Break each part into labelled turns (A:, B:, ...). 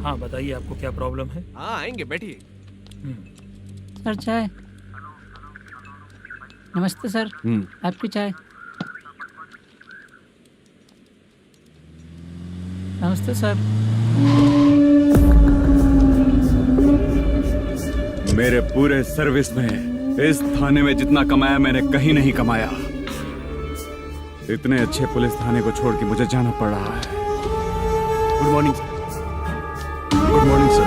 A: हाँ बताइए, आपको क्या प्रॉब्लम है?
B: हाँ आएंगे, बैठिए।
C: सर चाय। नमस्ते सर, आपकी चाय। नमस्ते सर।
D: मेरे पूरे सर्विस में इस थाने में जितना कमाया मैंने कहीं नहीं कमाया। इतने अच्छे पुलिस थाने को छोड़ के मुझे जाना पड़ रहा है। Good morning sir. Good morning sir.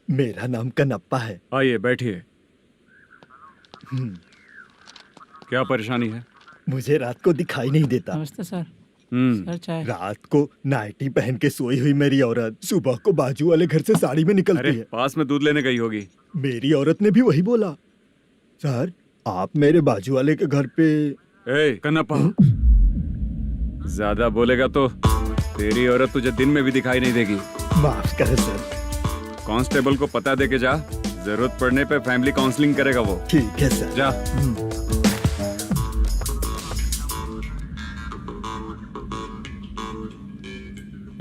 E: मेरा नाम कनप्पा है।
D: आइए बैठिए। क्या परेशानी है?
E: मुझे रात को दिखाई नहीं देता।
C: नमस्ते सर। सर चाय।
E: रात को नाइटी पहन के सोई हुई मेरी औरत सुबह को बाजू वाले घर से साड़ी में निकलती
D: अरे
E: है।
D: पास में दूध लेने गई होगी।
E: मेरी औरत ने भी वही बोला। सर आप मेरे बाजू वाले के घर पे।
D: ए कन्नप्पा, ज्यादा बोलेगा तो तेरी औरत तुझे दिन में भी दिखाई नहीं देगी।
E: माफ करें सर।
D: कांस्टेबल को पता दे के जा, जरूरत पड़ने पे फैमिली काउंसलिंग करेगा वो।
E: ठीक है सर।
D: जा।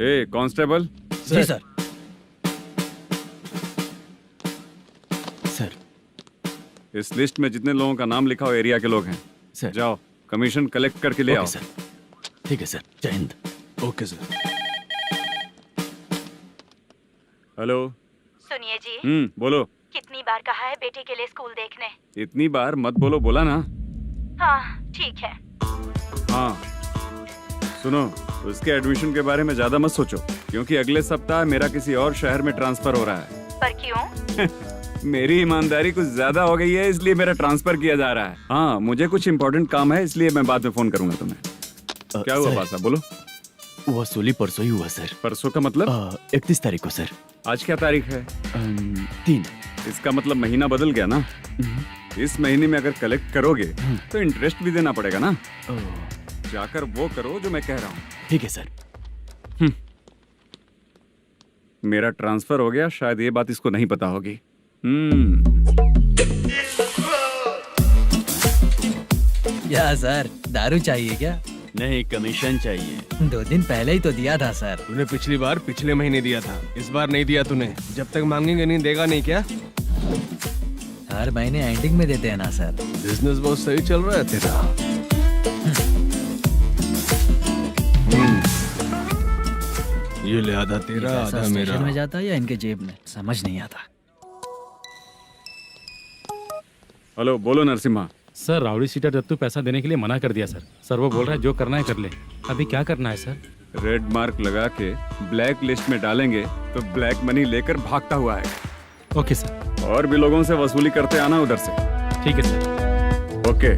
D: ए कांस्टेबल।
F: जी सर। सर
D: इस लिस्ट में जितने लोगों का नाम लिखा हो एरिया के लोग हैं।
F: सर
D: जाओ कमीशन कलेक्ट करके ले आओ।
F: सर। ठीक है सर, जय हिंद।
B: Okay sir.
D: हेलो।
G: सुनिए जी।
D: बोलो।
G: कितनी बार कहा है बेटे के लिए स्कूल देखने?
D: इतनी बार मत बोलो, बोला ना।
G: हाँ ठीक है।
D: हाँ सुनो, उसके एडमिशन के बारे में ज्यादा मत सोचो, क्योंकि अगले सप्ताह मेरा किसी और शहर में ट्रांसफर हो रहा है।
G: पर क्यों?
D: मेरी ईमानदारी कुछ ज्यादा हो गई है, इसलिए मेरा ट्रांसफर किया जा रहा है। हाँ मुझे कुछ इम्पोर्टेंट काम है, इसलिए मैं बाद में फोन करूंगा तुम्हें। क्या हुआ पासा, बोलो।
F: वसूली परसों ही हुआ सर।
D: परसों का मतलब?
F: 31 तारीख को सर।
D: आज क्या तारीख है?
F: 3।
D: इसका मतलब महीना बदल गया ना। इस महीने में अगर कलेक्ट करोगे तो इंटरेस्ट भी देना पड़ेगा ना। जाकर वो करो जो मैं कह रहा हूँ।
F: ठीक है सर।
D: मेरा ट्रांसफर हो गया, शायद ये बात इसको नहीं पता होगी।
H: क्या सर, दारू चाहिए क्या?
F: नहीं, कमीशन चाहिए।
H: 2 दिन पहले ही तो दिया था सर।
B: तूने पिछली बार पिछले महीने दिया था, इस बार नहीं दिया तूने। जब तक मांगेंगे नहीं देगा नहीं क्या?
H: हर महीने एंडिंग में देते हैं ना सर।
B: बिजनेस बहुत सही चल रहा है तेरा। ये ले आधा तेरा, आधा मेरा।
H: स्टेशन में जाता है या इनके जेब में, समझ नहीं आता।
D: हेलो, बोलो Narasimha.
I: Sir rowdy seater Dattu पैसा देने के लिए मना कर दिया सर। सर वो बोल रहा है जो करना है कर ले। अभी क्या करना है सर?
D: रेड मार्क लगा के ब्लैक लिस्ट में डालेंगे तो ब्लैक मनी लेकर भागता हुआ है।
I: Okay sir.
D: और भी लोगों से वसूली करते आना उधर से।
I: ठीक है सर।
D: ओके।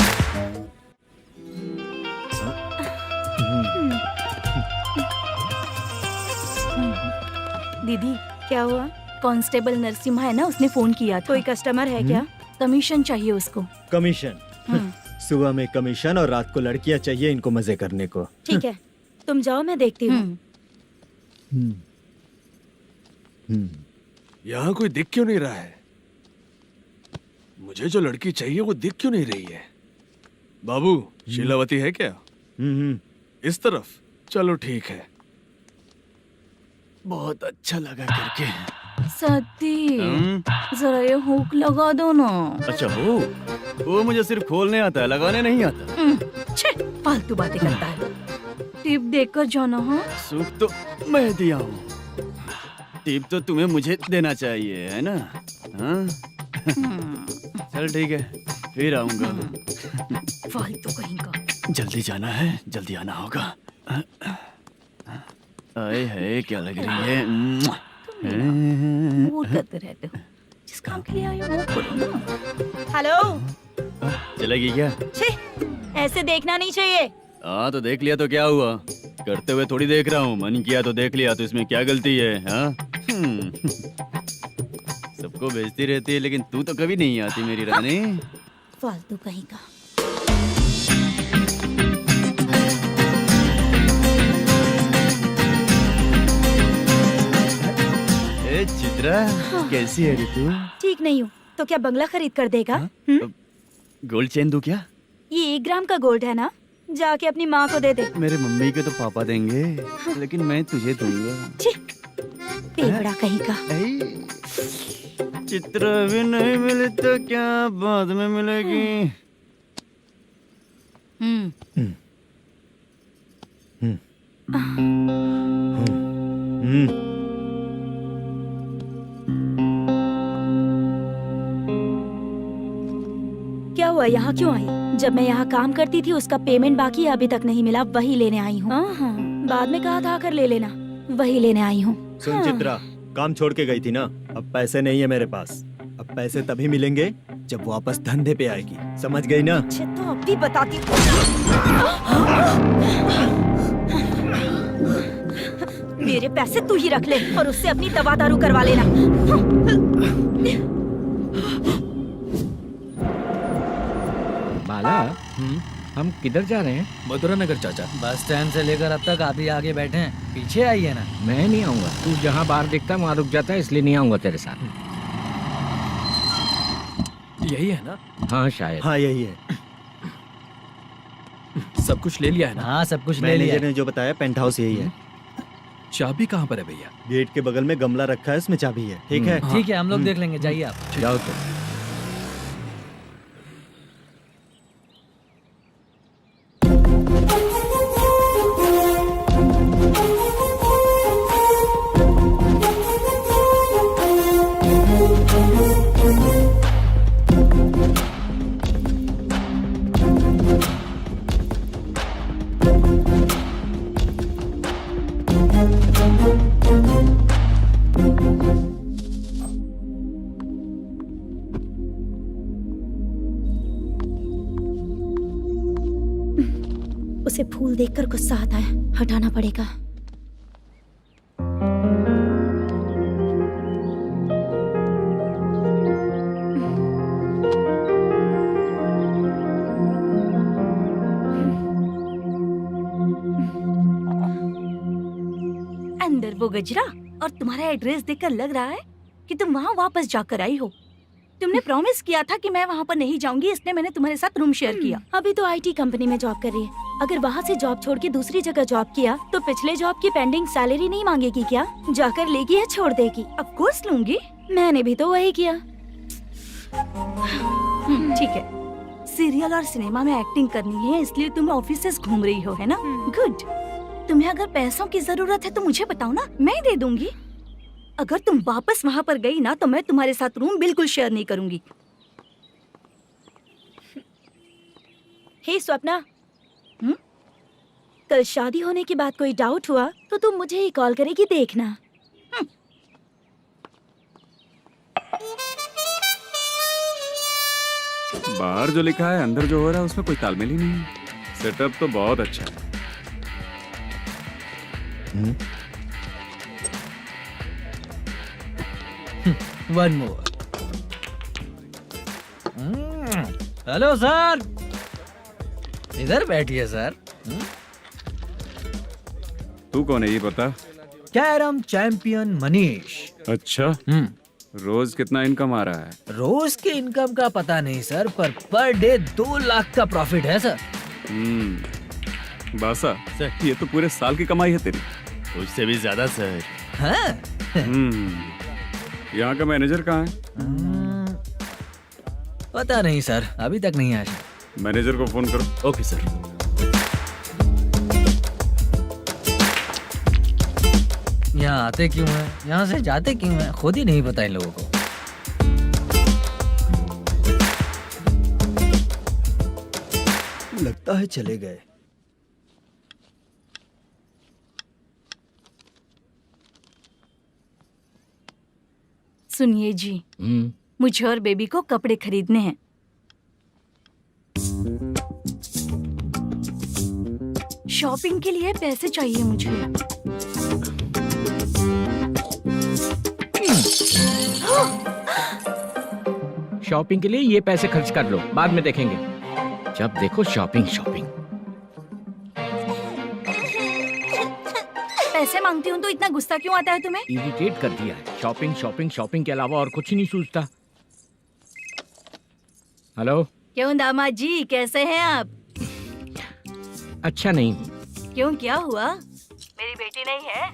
G: दीदी क्या हुआ? कांस्टेबल नरसिम्हा है ना, उसने फोन किया। कोई कस्टमर है क्या? कमीशन चाहिए उसको।
E: कमीशन? सुबह में कमीशन और रात को लड़कियां चाहिए इनको मजे करने को।
G: ठीक है तुम जाओ, मैं देखती हूँ।
B: यहाँ कोई दिख क्यों नहीं रहा है? मुझे जो लड़की चाहिए वो दिख क्यों नहीं रही है? बाबू, शीलावती है क्या? इस तरफ? चलो ठीक है।
F: बहुत अच्छा लगा करके।
G: सती जरा ये हुक लगा दो ना।
F: अच्छा वो मुझे सिर्फ खोलने आता है, लगाने नहीं आता।
G: फालतू बातें करता है। टिप देकर जाना। हाँ
F: सुख तो मैं दिया हूँ, टिप तो तुम्हें मुझे देना चाहिए, है ना? हाँ? चल ठीक है, फिर आऊंगा।
G: फालतू कहीं का।
F: जल्दी जाना है, जल्दी आना होगा। आए है क्या लग रही है?
G: वो करते रहते हो, जिस काम के लिए आए हो वो करो ना। हेलो,
F: चलेगी क्या?
G: ऐसे देखना नहीं चाहिए।
F: हाँ तो देख लिया तो क्या हुआ? करते हुए थोड़ी देख रहा हूँ, मन किया तो देख लिया, तो इसमें क्या गलती है? हाँ? सबको भेजती रहती है लेकिन तू तो कभी नहीं आती मेरी रानी।
G: फालतू कहीं का।
F: अरे चित्रा, कैसी है रे तू?
G: ठीक नहीं हूँ तो क्या बंगला खरीद कर देगा?
F: गोल्ड चेन दूं क्या?
G: ये 1 ग्राम का गोल्ड है ना, जाके अपनी माँ को दे दे।
F: मेरे मम्मी के तो पापा देंगे, लेकिन मैं तुझे दूंगा।
G: छी, पेगड़ा कहीं का।
F: चित्रा भी नहीं मिली तो क्या बाद में मिलेगी?
G: क्या हुआ, यहाँ क्यों आई? जब मैं यहाँ काम करती थी उसका पेमेंट बाकी है, अभी तक नहीं मिला, वही लेने आई हूँ। बाद में कहा था आकर ले लेना, वही लेने आई हूँ।
E: सुन चित्रा, काम छोड़ के गई थी ना, अब पैसे नहीं है मेरे पास। अब पैसे तभी मिलेंगे जब वापस धंधे पे आएगी, समझ गई ना?
G: अच्छा तो अब भी बताती। मेरे पैसे तू ही रख ले और उससे अपनी दवा दारू करवा लेना।
H: बाला, हम किधर जा रहे हैं?
A: मथुरा नगर चाचा।
H: बस स्टैंड से लेकर अब तक आप ही आगे बैठे हैं, पीछे आइए ना। मैं नहीं आऊंगा, तू जहाँ बाहर दिखता वहाँ रुक जाता है, इसलिए नहीं आऊंगा तेरे साथ।
A: यही है ना?
H: हाँ शायद।
E: हाँ यही है।
A: सब कुछ ले लिया है ना?
H: हाँ सब कुछ ले लिया।
E: मैनेजर ने जो बताया पेंट हाउस यही है।
A: चाबी कहाँ पर है भैया?
E: गेट के बगल में गमला रखा है, उसमें चाबी है। ठीक है?
H: ठीक है, हम लोग देख लेंगे, जाइए आप।
A: जाओ तो।
G: उसे फूल देखकर गुस्सा आता है, हटाना पड़ेगा। अंदर वो गजरा और तुम्हारा एड्रेस देखकर लग रहा है कि तुम वहाँ वापस जाकर आई हो। तुमने प्रॉमिस किया था कि मैं वहाँ पर नहीं जाऊंगी, इसलिए मैंने तुम्हारे साथ रूम शेयर किया। अभी तो आईटी कंपनी में जॉब कर रही है, अगर वहाँ से जॉब छोड़ के दूसरी जगह जॉब किया तो पिछले जॉब की पेंडिंग सैलरी नहीं मांगेगी क्या? जाकर लेगी या छोड़ देगी? ऑफ कोर्स लूंगी, मैंने भी तो वही किया। ठीक है, सीरियल और सिनेमा में एक्टिंग करनी है, इसलिए तुम ऑफिसेस घूम रही हो, है ना? गुड। तुम्हें अगर पैसों की जरूरत है तो मुझे बताओ ना, मैं दे दूंगी। अगर तुम वापस वहाँ पर गई ना तो मैं तुम्हारे साथ रूम बिल्कुल शेयर नहीं करूंगी। हे स्वप्ना, कल शादी होने की बात कोई डाउट हुआ तो तुम मुझे ही कॉल करेगी, देखना।
D: बाहर जो लिखा है अंदर जो हो रहा है उसमें कोई तालमेल ही नहीं है। सेटअप तो बहुत अच्छा है।
H: One more. हेलो सर, इधर बैठिए सर।
D: तू कौन है ये बता?
H: Carrom champion Manish.
D: अच्छा, रोज कितना इनकम आ रहा है?
H: रोज के इनकम का पता नहीं सर, पर डे 2 लाख का प्रॉफिट है सर।
D: बासा, ये तो पूरे साल की कमाई है तेरी।
F: उससे भी ज्यादा सर।
H: हाँ?
D: यहाँ का मैनेजर कहाँ है?
H: पता नहीं सर, अभी तक नहीं आया।
D: मैनेजर को फोन करो।
F: Okay sir.
H: यहाँ आते क्यों हैं, यहाँ से जाते क्यों हैं, खुद ही नहीं पता इन लोगों को।
E: लगता है चले गए।
G: सुनिए जी, मुझे और बेबी को कपड़े खरीदने हैं। शॉपिंग के लिए पैसे चाहिए मुझे।
H: शॉपिंग के लिए ये पैसे खर्च कर लो, बाद में देखेंगे। जब देखो शॉपिंग शॉपिंग।
G: पैसे मांगती हूँ तो इतना गुस्सा क्यों आता है तुम्हें?
H: इरिटेट कर दिया है। शॉपिंग शॉपिंग शॉपिंग के अलावा और कुछ ही नहीं सूझता। हेलो।
G: क्यों दामाद जी, कैसे हैं आप?
H: अच्छा नहीं।
G: क्यों, क्या हुआ? मेरी बेटी नहीं है?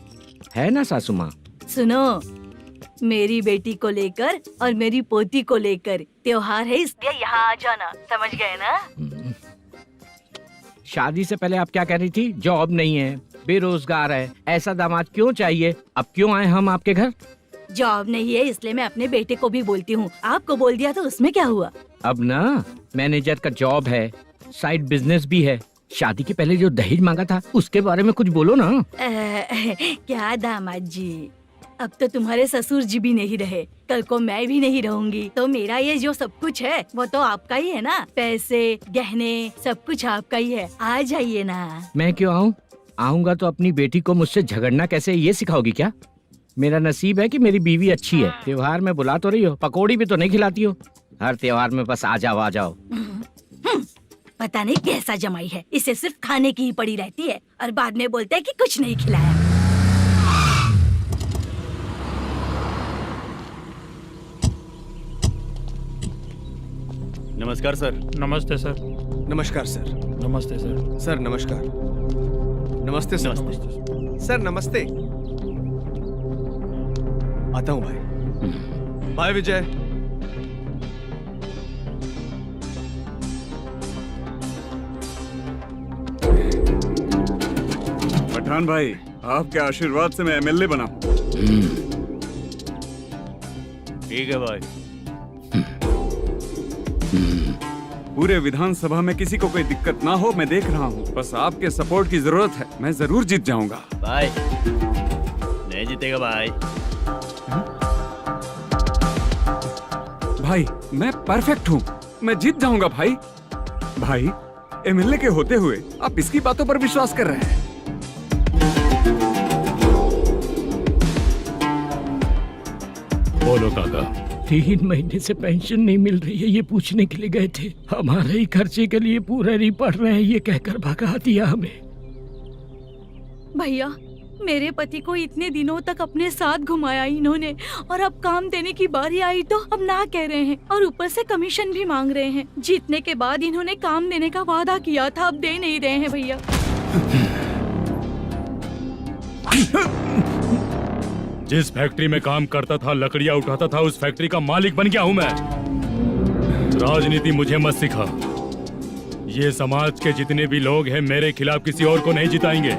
H: है ना सासू माँ।
G: सुनो, मेरी बेटी को लेकर और मेरी पोती को लेकर त्योहार है, इसलिए यहाँ आ जाना, समझ गए ना?
H: शादी से पहले आप क्या कह रही थी? जॉब नहीं है, बेरोजगार है, ऐसा दामाद क्यों चाहिए? अब क्यों आए हम आपके घर?
G: जॉब नहीं है इसलिए मैं अपने बेटे को भी बोलती हूँ, आपको बोल दिया तो उसमें क्या हुआ?
H: अब ना मैनेजर का जॉब है, साइड बिजनेस भी है। शादी के पहले जो दहेज मांगा था उसके बारे में कुछ बोलो ना।
G: क्या दामाद जी, अब तो तुम्हारे ससुर जी भी नहीं रहे, कल को मैं भी नहीं रहूंगी, तो मेरा ये जो सब कुछ है वो तो आपका ही है ना। पैसे, गहने, सब कुछ आपका ही है। आ जाइए ना।
H: मैं क्यों आऊँ? आऊंगा तो अपनी बेटी को मुझसे झगड़ना कैसे ये सिखाओगी क्या? मेरा नसीब है कि मेरी बीवी अच्छी है। त्योहार में बुला तो रही हो, पकौड़ी भी तो नहीं खिलाती हो। हर त्योहार में बस आ जाओ आ जाओ।
G: पता नहीं कैसा जमाई है, इसे सिर्फ खाने की ही पड़ी रहती है और बाद में बोलते हैं कि कुछ नहीं खिलाया।
F: नमस्कार सर।
I: नमस्ते सर।
B: नमस्कार सर।
I: नमस्ते सर।
B: सर नमस्कार। नमस्ते सर। सर नमस्ते। आता हूँ भाई। बाय विजय।
D: पठान भाई, आपके आशीर्वाद से मैं एमएलए बना हूँ।
F: ठीक है भाई।
D: पूरे विधानसभा में किसी को कोई दिक्कत ना हो, मैं देख रहा हूँ। बस आपके सपोर्ट की जरूरत है, मैं जरूर जीत जाऊंगा।
F: भाई नहीं जीतेगा भाई।
D: भाई मैं परफेक्ट हूँ, मैं जीत जाऊंगा भाई। भाई एमएलए के होते हुए आप इसकी बातों पर विश्वास कर रहे हैं?
I: बोलो काका।
H: 3 महीने से पेंशन नहीं मिल रही है, ये पूछने के लिए गए थे। हमारे ही खर्चे के लिए पूरा नहीं पड़ रहे हैं, ये कहकर भगा दिया हमें।
G: भैया, मेरे पति को इतने दिनों तक अपने साथ घुमाया इन्होंने, और अब काम देने की बारी आई तो अब ना कह रहे हैं और ऊपर से कमीशन भी मांग रहे हैं। जीतने के बाद इन्होंने काम देने का वादा किया था, अब दे नहीं रहे हैं भैया।
I: जिस फैक्ट्री में काम करता था, लकड़ियां उठाता था, उस फैक्ट्री का मालिक बन गया हूं मैं। राजनीति मुझे मत सिखा। ये समाज के जितने भी लोग हैं मेरे खिलाफ किसी और को नहीं जिताएंगे।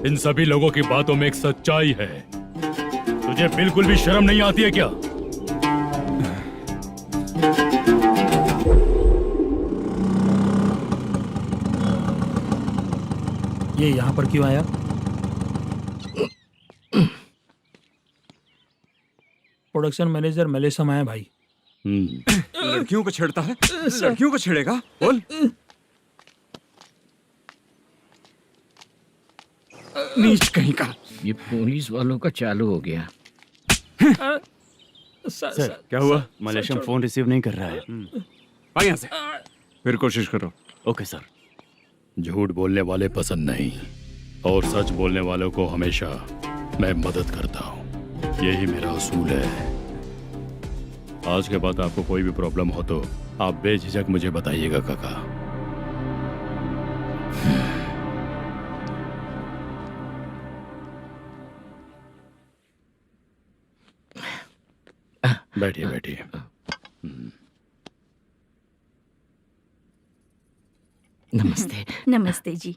I: इन सभी लोगों की बातों में एक सच्चाई है। तुझे बिल्कुल भी शर्म नहीं आती है क्या?
A: ये यहाँ पर क्यों आया?
J: प्रोडक्शन मैनेजर मलेशम है भाई।
D: लड़कियों को छेड़ता है, लड़कियों को छेड़ेगा? बोल। नीच कहीं का।
H: ये पुलिस वालों का चालू हो गया।
F: सर क्या हुआ? मलेशियन फोन रिसीव नहीं कर रहा है।
D: भाई यहाँ से फिर कोशिश करो।
F: Okay sir.
I: झूठ बोलने वाले पसंद नहीं, और सच बोलने वालों को हमेशा मैं मदद करता हूँ। यही मेरा असूल है। आज के बाद आपको कोई भी प्रॉब्लम हो तो आप बेझिझक मुझे बताइएगा काका। बैठिए बैठिए।
H: नमस्ते।
G: नमस्ते जी।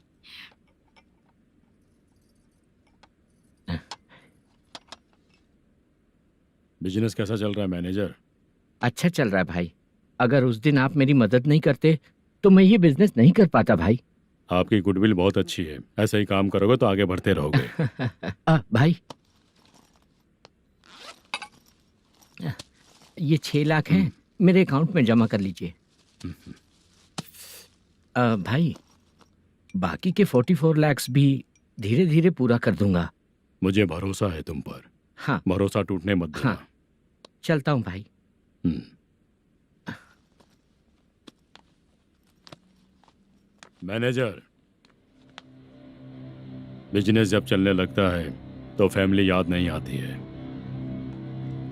I: बिजनेस कैसा चल रहा है मैनेजर?
H: अच्छा चल रहा है भाई। अगर उस दिन आप मेरी मदद नहीं करते तो मैं ये बिजनेस नहीं कर पाता भाई।
I: आपकी गुडविल बहुत अच्छी है, ऐसा ही काम करोगे तो आगे बढ़ते रहोगे।
H: भाई ये 6 लाख हैं, मेरे अकाउंट में जमा कर लीजिए। भाई बाकी के 44 लाख भी धीरे धीरे पूरा कर दूंगा।
I: मुझे भरोसा है तुम पर।
H: हाँ।
I: भरोसा टूटने मत देना।
H: हाँ, चलता हूँ भाई।
I: मैनेजर, बिजनेस जब चलने लगता है तो फैमिली याद नहीं आती है।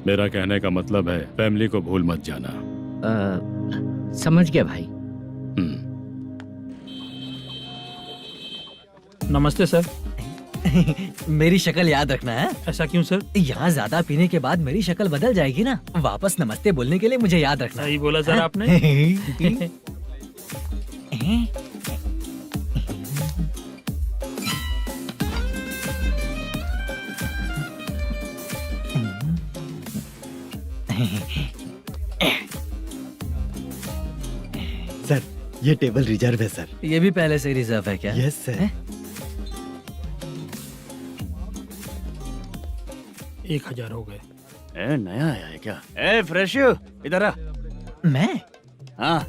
I: मेरा कहने का मतलब है फैमिली को भूल मत जाना।
H: समझ गया भाई।
J: नमस्ते सर।
K: मेरी शक्ल याद रखना है।
J: ऐसा क्यों सर?
K: यहाँ ज्यादा पीने के बाद मेरी शक्ल बदल जाएगी ना, वापस नमस्ते बोलने के लिए मुझे याद रखना।
J: सही बोला सर आपने।
E: सर ये टेबल रिजर्व है सर।
K: ये भी पहले से रिजर्व है क्या?
E: Yes sir.
J: 1000 हो गए।
F: ए नया आया है क्या? ए फ्रेश इधर आ।
K: मैं?
F: हाँ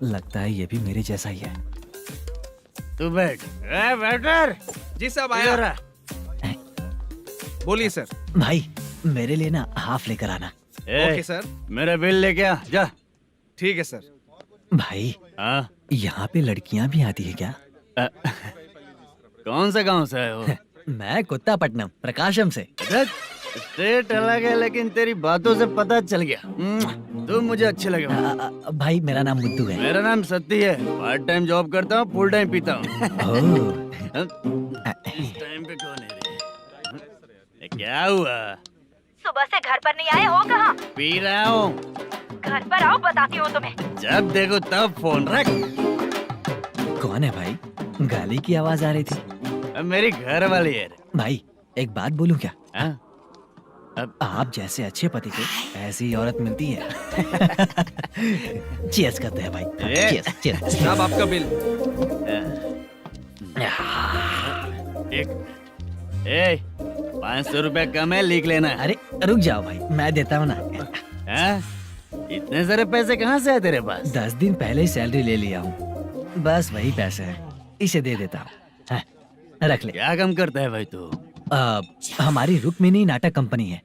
K: लगता है ये भी मेरे जैसा ही है।
F: तू बैठ। ए वेटर।
B: जी साहब
F: इधर आ।
B: बोलिए सर।
K: भाई मेरे लिए ना हाफ लेकर आना।
F: Okay
B: sir.
F: मेरा बिल लेके आ जा।
B: ठीक है सर।
K: भाई
F: हाँ
K: यहाँ पे लड़कियाँ भी आती है क्या?
F: कौन सा गांव से आए हो?
K: मैं कुत्तापट्टनम प्रकाशम से।
F: स्टेट अलग है लेकिन तेरी बातों से पता चल गया। तुम मुझे अच्छे लगे हो।
K: भाई मेरा नाम मुद्दू है।
F: मेरा नाम सत्ती है। पार्ट टाइम जॉब करता हूँ, फुल टाइम पीता हूँ। इस टाइम पे कौन है रे? क्या हुआ?
G: सुबह से घर पर नहीं आए हो? कहाँ?
F: पी रहा हूँ।
G: घर पर आओ, बताती हूँ तुम्हें।
F: जब देखो तब फोन रख।
K: कौन है भाई? गाली की आवाज आ रही थी।
F: मेरी घर वाली है।
K: भाई एक बात बोलूं क्या?
F: अब
K: आप जैसे अच्छे पति को ऐसी औरत मिलती है। चीयर्स करते हैं भाई। Cheers cheers.
B: साहब आपका बिल।
F: एक 500 रुपया कम है, लिख लेना।
K: अरे रुक जाओ भाई, मैं देता हूँ ना।
F: इतने सारे पैसे कहाँ से आए तेरे पास?
K: 10 दिन पहले ही सैलरी ले लिया हूँ, बस वही पैसे हैं, इसे दे देता हूँ। रख ले।
F: क्या काम करता है भाई तू?
K: हमारी रुक्मिनी नाटक कंपनी है।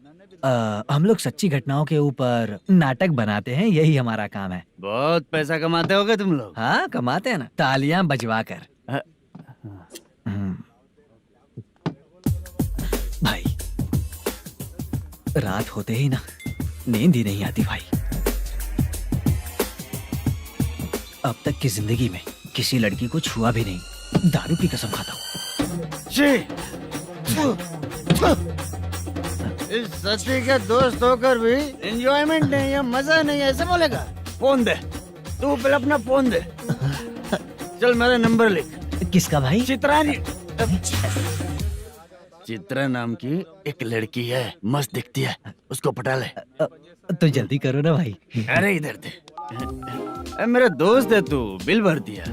K: हम लोग सच्ची घटनाओं के ऊपर नाटक बनाते हैं, यही हमारा काम है।
F: बहुत पैसा कमाते होगे तुम लोग।
K: हाँ कमाते हैं ना, तालियां बजवा कर। भाई रात होते ही ना नींद ही नहीं आती भाई। अब तक की जिंदगी में किसी लड़की को छुआ भी नहीं, दारू की कसम खाता हूँ।
F: इस सच्ची के दोस्त होकर भी एंजॉयमेंट नहीं है, मजा नहीं है, ऐसे बोलेगा? फोन दे, तू पहले अपना फोन दे। चल मेरा नंबर लिख।
K: किसका भाई?
F: चित्रानी। चित्रा नाम की एक लड़की है, मस्त दिखती है, उसको पटा ले।
K: तो जल्दी करो ना भाई।
F: अरे इधर दे। मेरा दोस्त है तू, बिल भर दिया।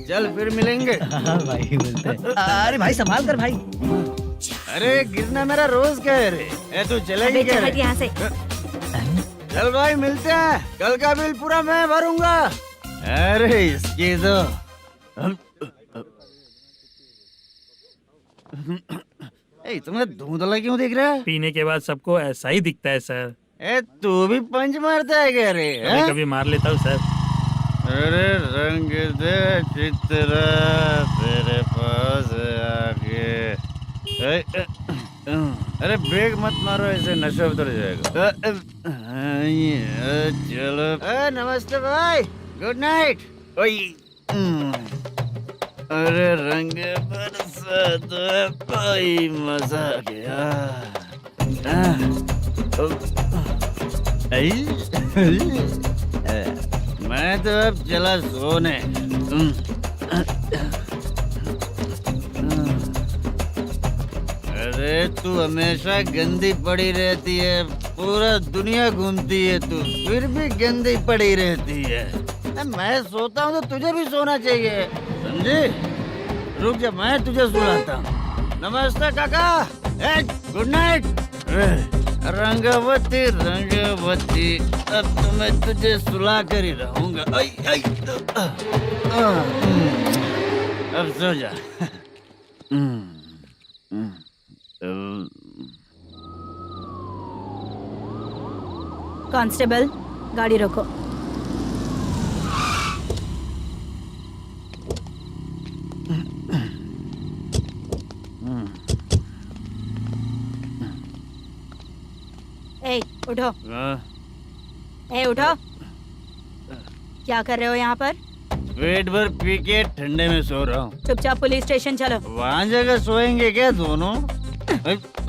F: चल फिर मिलेंगे।
K: हाँ भाई मिलते हैं। अरे भाई संभाल कर भाई।
F: अरे गिरना मेरा रोज का है रे। तू चलेगी क्या रे?
G: यहाँ से।
F: चल भाई मिलते हैं, कल का बिल पूरा मैं भरूंगा। अरे इसकी तो तुम्हें धुंधला क्यों दिख रहा है?
J: पीने के बाद सबको ऐसा ही दिखता है सर।
F: तू भी पंच मारता है क्या रे?
J: कभी कभी मार लेता हूँ सर।
F: अरे रंग दे चित्रा तेरे पास आके। अरे ब्रेक मत मारो, ऐसे नशा उतर जाएगा। चलो। नमस्ते भाई, गुड नाइट। अरे रंग बरसात भाई, मजा आ गया। मैं तो अब चला सोने। अरे तू हमेशा गंदी पड़ी रहती है, पूरा दुनिया घूमती है तू, फिर भी गंदी पड़ी रहती है। मैं सोता हूँ तो तुझे भी सोना चाहिए, समझे? रुक जा, मैं तुझे सुलाता हूँ। नमस्ते काका, गुड नाइट। रंगवती रंगवती, अब तो मैं तुझे सुला कर ही रहूंगा। अब सो जा।
G: कांस्टेबल, गाड़ी रोको। ए उठो,
F: हाँ,
G: ए उठो। क्या कर रहे हो यहाँ पर?
F: पेट भर पी के ठंडे में सो रहा हूँ।
G: चुपचाप पुलिस स्टेशन चलो।
F: वहाँ जगह सोएंगे क्या दोनों?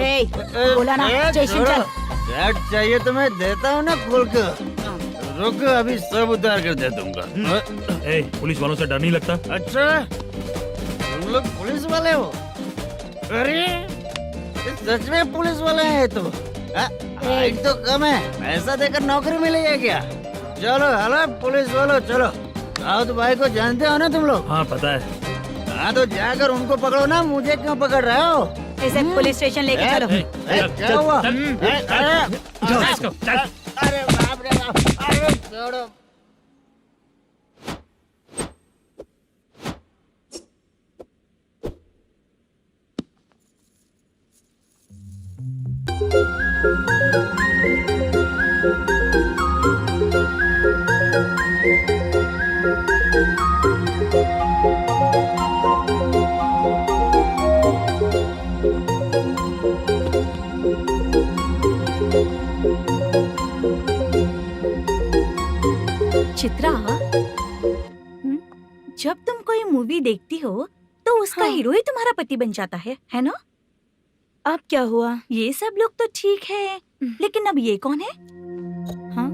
G: ए बोला ना स्टेशन चल।
F: शर्ट चाहिए तो मैं देता हूँ ना खोल कर। रुक, अभी सब उतार कर दे दूंगा।
J: ए, पुलिस वालों से डर नहीं लगता?
F: अच्छा, तुम लोग पुलिस वाले हो? अरे ये सच में पुलिस वाले हैं तो? हाइट तो कम है, पैसा देकर नौकरी मिलेगी क्या? चलो हेलो पुलिस वालों, चलो। राउत भाई को जानते हो ना तुम लोग?
J: हाँ पता है।
F: हाँ तो जाकर उनको पकड़ो ना, मुझे क्यों पकड़ रहे हो?
G: इसे पुलिस स्टेशन लेके चलो।
F: क्या हुआ?
J: चल।
F: अरे बाप रे बाप, अरे छोड़ो।
G: चित्रा, जब तुम कोई मूवी देखती हो तो उसका हीरो ही तुम्हारा पति बन जाता है ना? अब क्या हुआ? ये सब लोग तो ठीक है, लेकिन अब ये कौन है? हाँ?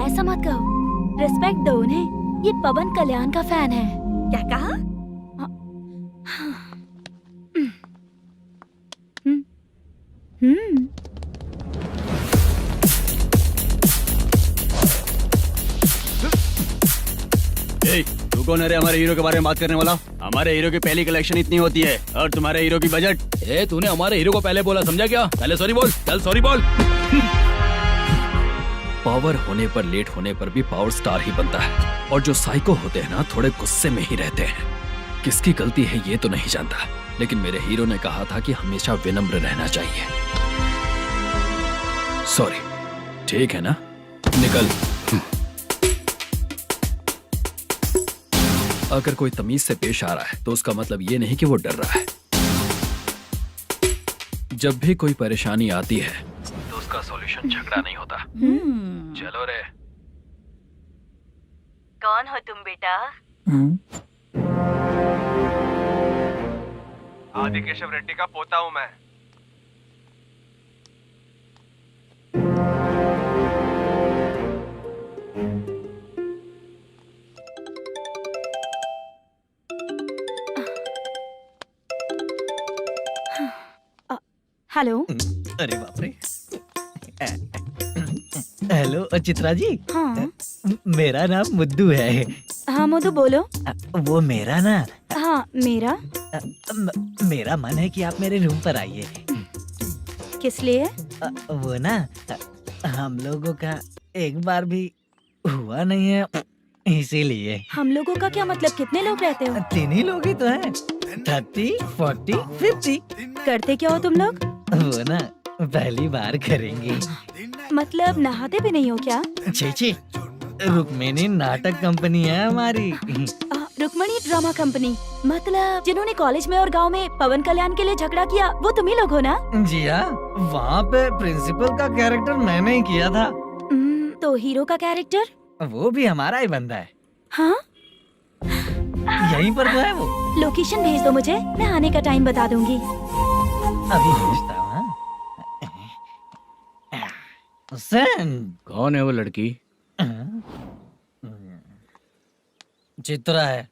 G: ऐसा मत कहो, रिस्पेक्ट दो उन्हें। ये पवन कल्याण का फैन है। क्या कहा?
F: तू कौन है रे हमारे हीरो के बारे में बात करने वाला? हमारे हीरो की पहली कलेक्शन इतनी होती है और तुम्हारे हीरो की बजट।
A: ए तूने हमारे हीरो को पहले बोला, समझा क्या? पहले सॉरी बोल, चल सॉरी बोल। पावर होने पर, लेट होने पर भी पावर स्टार ही बनता है। और जो साइको होते हैं ना, थोड़े गुस्से में ही रहते हैं। किसकी गलती है ये तो नहीं जानता, लेकिन मेरे हीरो ने कहा था कि हमेशा विनम्र रहना चाहिए। सॉरी, ठीक है ना? निकल। अगर कोई तमीज से पेश आ रहा है तो उसका मतलब ये नहीं कि वो डर रहा है। जब भी कोई परेशानी आती है तो उसका सॉल्यूशन झगड़ा नहीं होता। चलो रे।
G: कौन हो तुम बेटा?
L: आदि केशव रेड्डी का पोता हूँ मैं।
G: हेलो।
K: अरे बाप रे। हेलो चित्रा जी।
G: हाँ
K: मेरा नाम मुद्दू है।
G: हाँ मधु बोलो।
K: वो मेरा ना।
G: हाँ मेरा।
K: मेरा मन है कि आप मेरे रूम पर आइए।
G: किस लिए?
K: वो ना, हम लोगों का एक बार भी हुआ नहीं है, इसीलिए।
G: हम लोगों का क्या मतलब? कितने लोग रहते हो?
K: 3 ही लोग ही तो हैं। 30, 40, 50।
G: करते क्या हो तुम लोग?
K: वो ना पहली बार करेंगे।
G: मतलब नहाते भी नहीं हो क्या?
K: छी, रुक्मिणी नाटक कंपनी है हमारी।
G: Rukmini drama company? मतलब जिन्होंने कॉलेज में और गांव में पवन कल्याण के लिए झगड़ा किया, वो तुम ही लोग हो ना?
K: जी हाँ, वहाँ पे प्रिंसिपल का कैरेक्टर मैंने ही किया था।
G: तो हीरो का कैरेक्टर?
K: वो भी हमारा ही बंदा है।
G: हाँ?
K: यहीं पर तो है वो।
G: लोकेशन भेज दो मुझे, मैं आने का टाइम बता दूंगी।
K: अभी भेजता हूँ।
H: कौन है वो लड़की?
K: चित्रा है।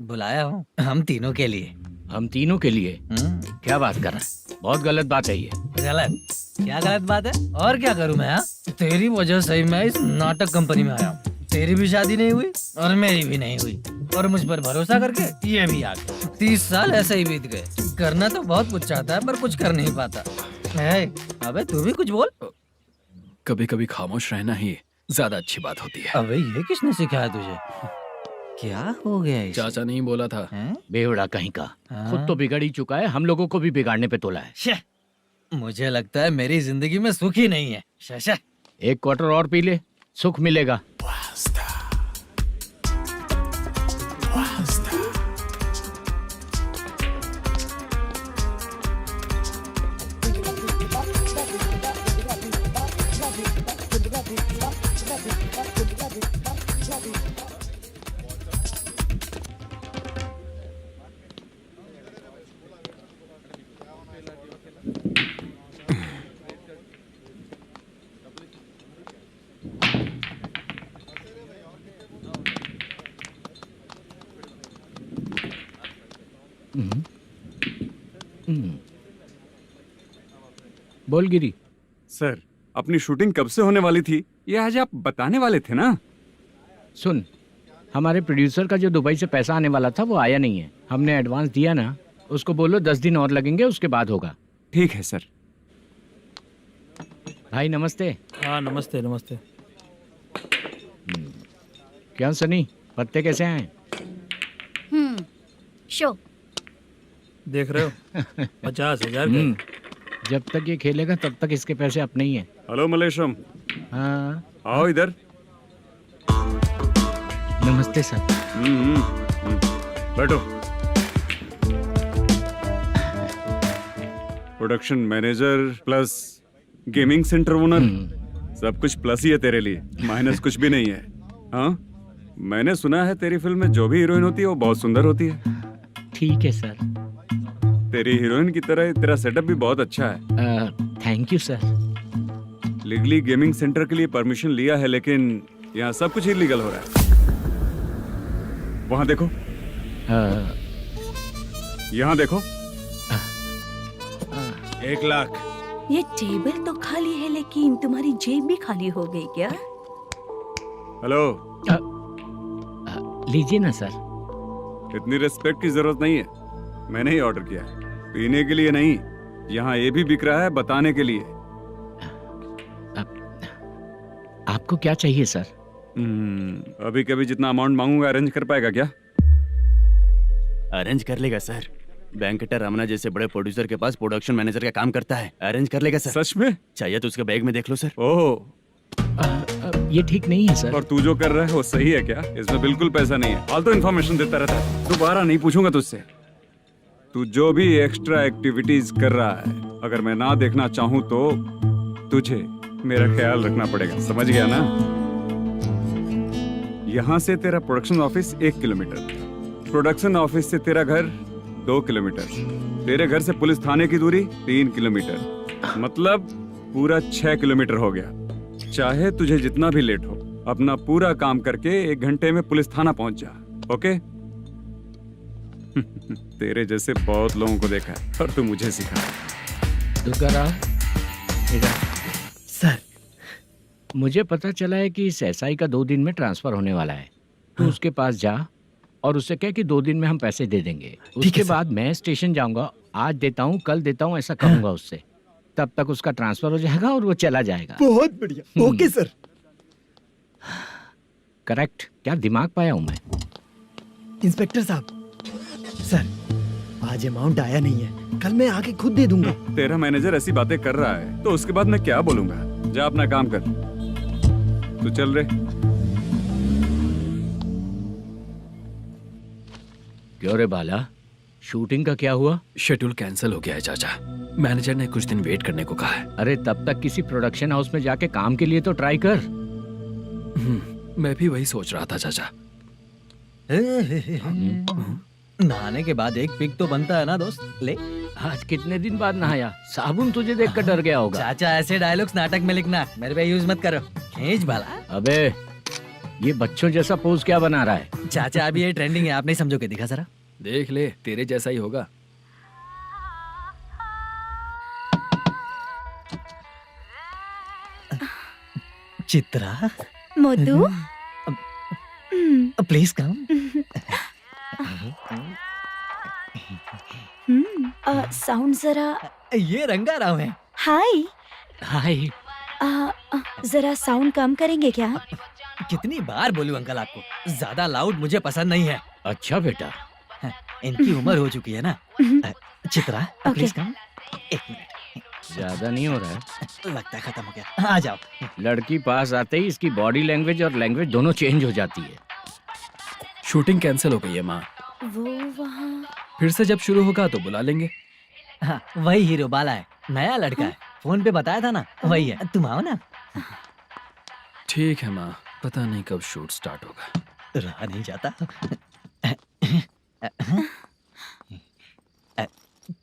K: बुलाया हूँ हम तीनों के लिए।
H: हम तीनों के लिए? क्या बात कर रहा है? बहुत गलत बात है ये।
K: गलत? क्या गलत बात है? और क्या करूँ मैं? तेरी वजह से ही मैं इस नाटक कंपनी में आया हूँ। तेरी भी शादी नहीं हुई और मेरी भी नहीं हुई, और मुझ पर भरोसा करके ये भी आ गया। 30 साल ऐसे ही बीत गए। करना तो बहुत कुछ चाहता है पर कुछ कर नहीं पाता। अबे तू भी कुछ बोल।
A: कभी कभी खामोश रहना ही ज्यादा अच्छी बात होती है।
K: अबे ये किसने सिखाया तुझे? क्या हो गया इसे?
A: चाचा नहीं बोला था?
H: बेवड़ा कहीं का। खुद तो बिगड़ ही चुका है, हम लोगों को भी बिगाड़ने पे तोला है।
K: मुझे लगता है मेरी जिंदगी में सुख ही नहीं है। शशा,
H: 1 क्वार्टर और पी ले, सुख मिलेगा। बोल गिरी।
D: सर, अपनी शूटिंग कब से होने वाली थी ये आज आप बताने वाले थे ना?
H: सुन, हमारे प्रोड्यूसर का जो दुबई से पैसा आने वाला था वो आया नहीं है। हमने एडवांस दिया ना, उसको बोलो 10 दिन और लगेंगे, उसके बाद होगा।
D: ठीक है सर।
H: भाई नमस्ते।
J: हाँ नमस्ते नमस्ते।
H: क्या सनी, पत्ते कैसे आए?
G: शो
J: देख रहे हो 50,000 का।
H: जब तक ये खेलेगा तब तक इसके पैसे अपने ही हैं।
D: हेलो मलेशम,
H: हाँ
D: आओ इधर।
H: नमस्ते सर।
D: बैठो। Production manager plus gaming centre owner, सब कुछ प्लस ही है तेरे लिए, माइनस कुछ भी नहीं है। हाँ, मैंने सुना है तेरी फिल्म में जो भी हीरोइन होती है वो बहुत सुंदर होती है।
H: ठीक है सर।
D: तेरी हीरोइन की तरह तेरा सेटअप भी बहुत अच्छा है।
H: Thank you sir.
D: Legally gaming centre के लिए परमिशन लिया है, लेकिन यहाँ सब कुछ इलीगल हो रहा है। वहाँ देखो, यहाँ देखो।
B: 1 लाख।
G: ये टेबल तो खाली है लेकिन तुम्हारी जेब भी खाली हो गई क्या?
D: हेलो,
H: लीजिए ना सर।
D: इतनी रिस्पेक्ट की जरूरत नहीं है, मैंने ही ऑर्डर किया है, पीने के लिए नहीं। यहाँ ये भी बिक रहा है बताने के लिए।
H: आपको क्या चाहिए सर?
D: अभी कभी जितना अमाउंट मांगूंगा अरेंज कर पाएगा क्या?
E: अरेंज कर लेगा सर। वेंकटर रमना जैसे बड़े प्रोड्यूसर के पास प्रोडक्शन मैनेजर का काम करता है, अरेंज कर लेगा सर।
D: सच में?
E: चाहिए तो उसके बैग में देख लो सर।
D: ओह,
H: ये ठीक नहीं है सर।
D: और तू जो कर रहा है वो सही है क्या? इसमें बिल्कुल पैसा नहीं है, फालतू इन्फॉर्मेशन देता रहता है। दोबारा नहीं पूछूंगा तुझसे। तू जो भी एक्स्ट्रा एक्टिविटीज कर रहा है, अगर मैं ना देखना चाहूँ तो तुझे मेरा ख्याल रखना पड़ेगा, समझ गया ना? यहाँ से तेरा production office 1 kilometre, production office से तेरा घर 2 किलोमीटर, तेरे घर से पुलिस थाने की दूरी 3 किलोमीटर, मतलब पूरा 6 किलोमीटर हो गया। चाहे तुझे जितना भी लेट हो, अपना पूरा काम करके 1 घंटे में पुलिस थाना पहुंच जा, ओके? तेरे जैसे बहुत लोगों को देखा है और तू मुझे सिखा।
H: सर, मुझे पता चला है कि इस एसआई का 2 दिन में ट्रांसफर होने वाला है। तो उसके पास जा और उससे कह कि 2 दिन में हम पैसे दे देंगे। उसके बाद मैं स्टेशन जाऊंगा, आज देता हूँ कल देता हूँ ऐसा कहूंगा उससे। तब तक उसका ट्रांसफर हो जाएगा और वो चला जाएगा।
E: बहुत बढ़िया, ओके सर।
H: करेक्ट। क्या दिमाग पाया हूँ मैं।
E: इंस्पेक्टर साहब, सर आज अमाउंट आया नहीं है, कल मैं आके खुद दे दूंगा।
D: तेरा मैनेजर ऐसी बातें कर रहा है तो उसके बाद मैं क्या बोलूंगा? जा अपना काम कर। तू चल रे।
H: क्यों रे बाला, शूटिंग का क्या हुआ?
A: शेड्यूल कैंसिल हो गया है चाचा। मैनेजर ने कुछ दिन वेट करने को कहा है।
H: अरे तब तक किसी प्रोडक्शन हाउस में जाके काम के लिए तो ट्राई कर।
A: मैं भी वही सोच रहा था चाचा।
K: नहाने के बाद एक पिक तो बनता है ना दोस्त। ले,
H: आज कितने दिन बाद नहाया? साबुन तुझे देखकर डर गया होगा।
K: चाचा ऐसे डायलॉग्स नाटक में लिखना, मेरे पे यूज मत करो। खींच बाला।
H: अबे ये बच्चों जैसा पोज क्या बना रहा है?
K: चाचा अभी ये ट्रेंडिंग है, आप नहीं समझोगे। दिखा जरा।
A: देख ले, तेरे जैसा ही होगा।
K: Chitra,
G: Modu,
K: please come.
G: Sound जरा।
K: ये रंगाराव है।
G: हाय।
H: हाय।
G: जरा साउंड कम करेंगे क्या?
K: कितनी बार बोलूं अंकल आपको, ज्यादा लाउड मुझे पसंद नहीं है।
H: अच्छा बेटा,
K: इनकी उम्र हो चुकी है ना। Chitra, please come. 1 मिनट।
H: ज्यादा नहीं हो रहा है?
K: लगता है खत्म हो गया। आ जाओ।
H: लड़की पास आते ही इसकी बॉडी लैंग्वेज और लैंग्वेज दोनों चेंज हो जाती है।
A: शूटिंग कैंसिल हो गई है माँ।
G: वो वहाँ।
A: फिर से जब शुरू होगा तो बुला लेंगे।
K: हाँ, वही हीरो बाला है, नया लड़का है। फोन पे बताया था ना, वही है। तुम आओ ना।
A: ठीक है माँ, पता नहीं कब शूट स्टार्ट होगा।
K: रहा नहीं जाता।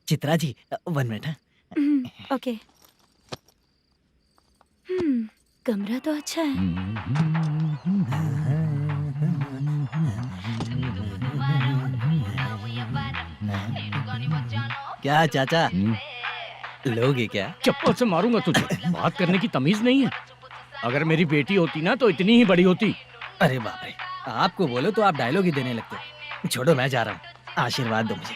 K: चित्रा जी 1 मिनट।
G: ओके। कमरा तो अच्छा है।
K: क्या चाचा, लोगे क्या?
H: चप्पल से मारूंगा तुझे। बात करने की तमीज नहीं है। अगर मेरी बेटी होती ना तो इतनी ही बड़ी होती।
K: अरे बाप रे, आपको बोलो तो आप डायलॉग ही देने लगते। छोड़ो, मैं जा रहा हूँ, आशीर्वाद दो मुझे।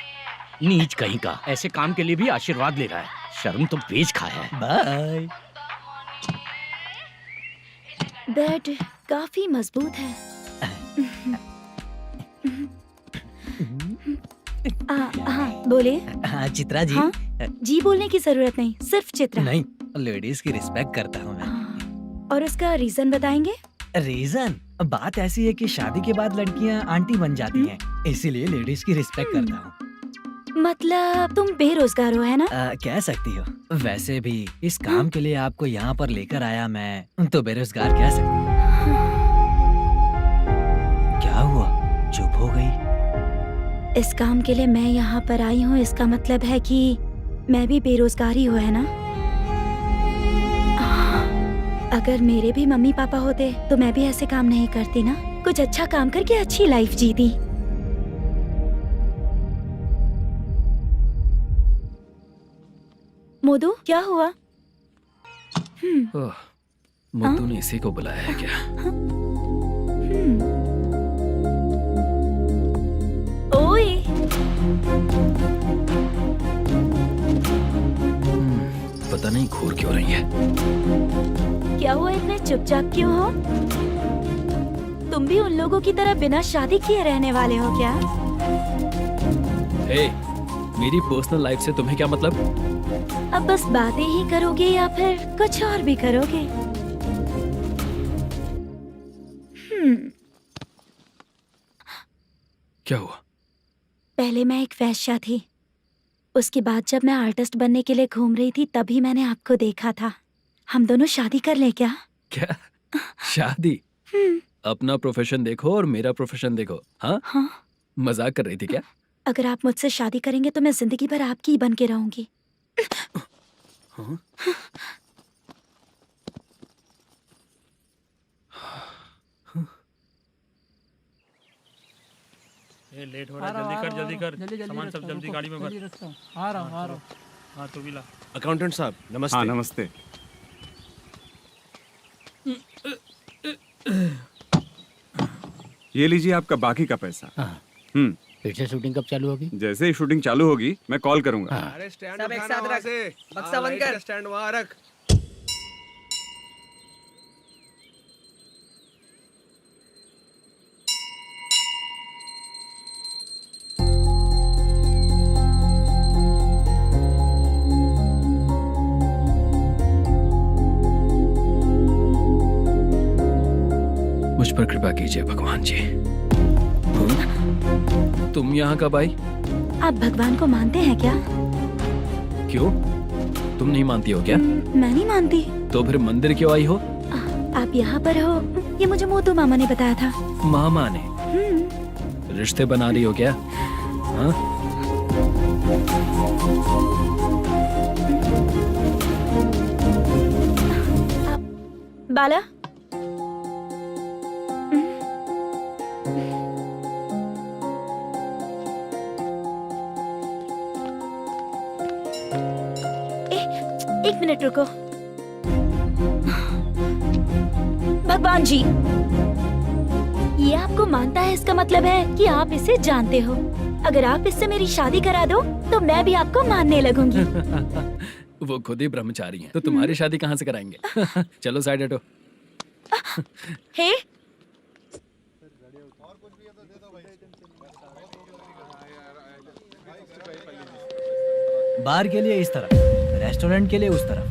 H: नीच कहीं का, ऐसे काम के लिए भी आशीर्वाद ले रहा है। शर्म तो बेच खाया है।
K: बाय।
G: बेड काफी मजबूत है। हाँ बोले।
K: हाँ चित्रा जी।
G: हाँ? जी बोलने की जरूरत नहीं, सिर्फ चित्रा।
K: नहीं, लेडीज की रिस्पेक्ट करता हूँ मैं।
G: और उसका रीजन बताएंगे?
K: रीजन? बात ऐसी है कि शादी के बाद लड़कियाँ आंटी बन जाती हैं, इसीलिए लेडीज की रिस्पेक्ट करता हूँ।
G: मतलब तुम बेरोजगार हो, है ना?
K: कह सकती हो। वैसे भी इस काम के लिए आपको यहाँ पर लेकर आया मैं, तो बेरोजगार कह सकती हूँ। क्या हुआ, चुप हो गई?
G: इस काम के लिए मैं यहाँ पर आई हूँ, इसका मतलब है कि मैं भी बेरोजगार ही हूँ, है ना? अगर मेरे भी मम्मी पापा होते तो मैं भी ऐसे काम नहीं करती ना। कुछ अच्छा काम करके अच्छी लाइफ जीती। मोदू, क्या हुआ?
A: ओह, मुद्दू ने इसी को बुलाया है क्या?
G: ओए,
A: पता नहीं घूर क्यों रही है।
G: क्या हुआ, इतने चुपचाप क्यों हो? तुम भी उन लोगों की तरह बिना शादी किए रहने वाले हो क्या?
A: हे, मेरी पर्सनल लाइफ से तुम्हें क्या मतलब?
G: अब बस बातें ही करोगे या फिर कुछ और भी करोगे?
A: क्या हुआ?
G: पहले मैं एक वेश्या थी, उसके बाद जब मैं आर्टिस्ट बनने के लिए घूम रही थी तभी मैंने आपको देखा था। हम दोनों शादी कर ले क्या?
A: क्या शादी? अपना प्रोफेशन देखो और मेरा प्रोफेशन देखो। हाँ?
G: हाँ।
A: मजाक कर रही थी क्या?
G: अगर आप मुझसे शादी करेंगे तो मैं जिंदगी भर आपकी ही बन के रहूंगी।
A: हाँ?
J: ये लेट हो रहा है, जल्दी कर। सामान सब जल्दी गाड़ी में भर।
C: आ रहा हूँ।
J: हाँ तू भी ला।
B: अकाउंटेंट साहब नमस्ते।
D: हाँ नमस्ते। ये लीजिए आपका बाकी का पैसा।
H: फिर से शूटिंग कब चालू होगी?
D: जैसे ही शूटिंग चालू होगी मैं कॉल करूंगा।
L: अरे स्टैंड
K: सब एक
L: उठाना
K: साथ
L: वहाँ
K: रख।
L: से।
K: बक्सा बंद कर।
L: स्टैंड वहाँ रख।
A: मुझ पर कृपा कीजिए भगवान जी। तुम यहाँ कब आई?
G: आप भगवान को मानते हैं क्या?
A: क्यों? तुम नहीं मानती हो क्या?
G: मैं नहीं मानती।
A: तो फिर मंदिर क्यों आई हो?
G: आप यहाँ पर हो ये मुझे मोदू मामा ने बताया था।
A: मामा ने? रिश्ते बना रही हो क्या? हाँ?
G: बाला, एक मिनट रुको। भगवान जी, ये आपको मानता है, इसका मतलब है कि आप इसे जानते हो। अगर आप इससे मेरी शादी करा दो तो मैं भी आपको मानने लगूंगी।
A: वो खुद ही ब्रह्मचारी हैं, तो तुम्हारी शादी कहाँ से कराएंगे? चलो साइड हटो।
G: हे,
K: बार के लिए इस तरफ, रेस्टोरेंट के लिए उस तरफ।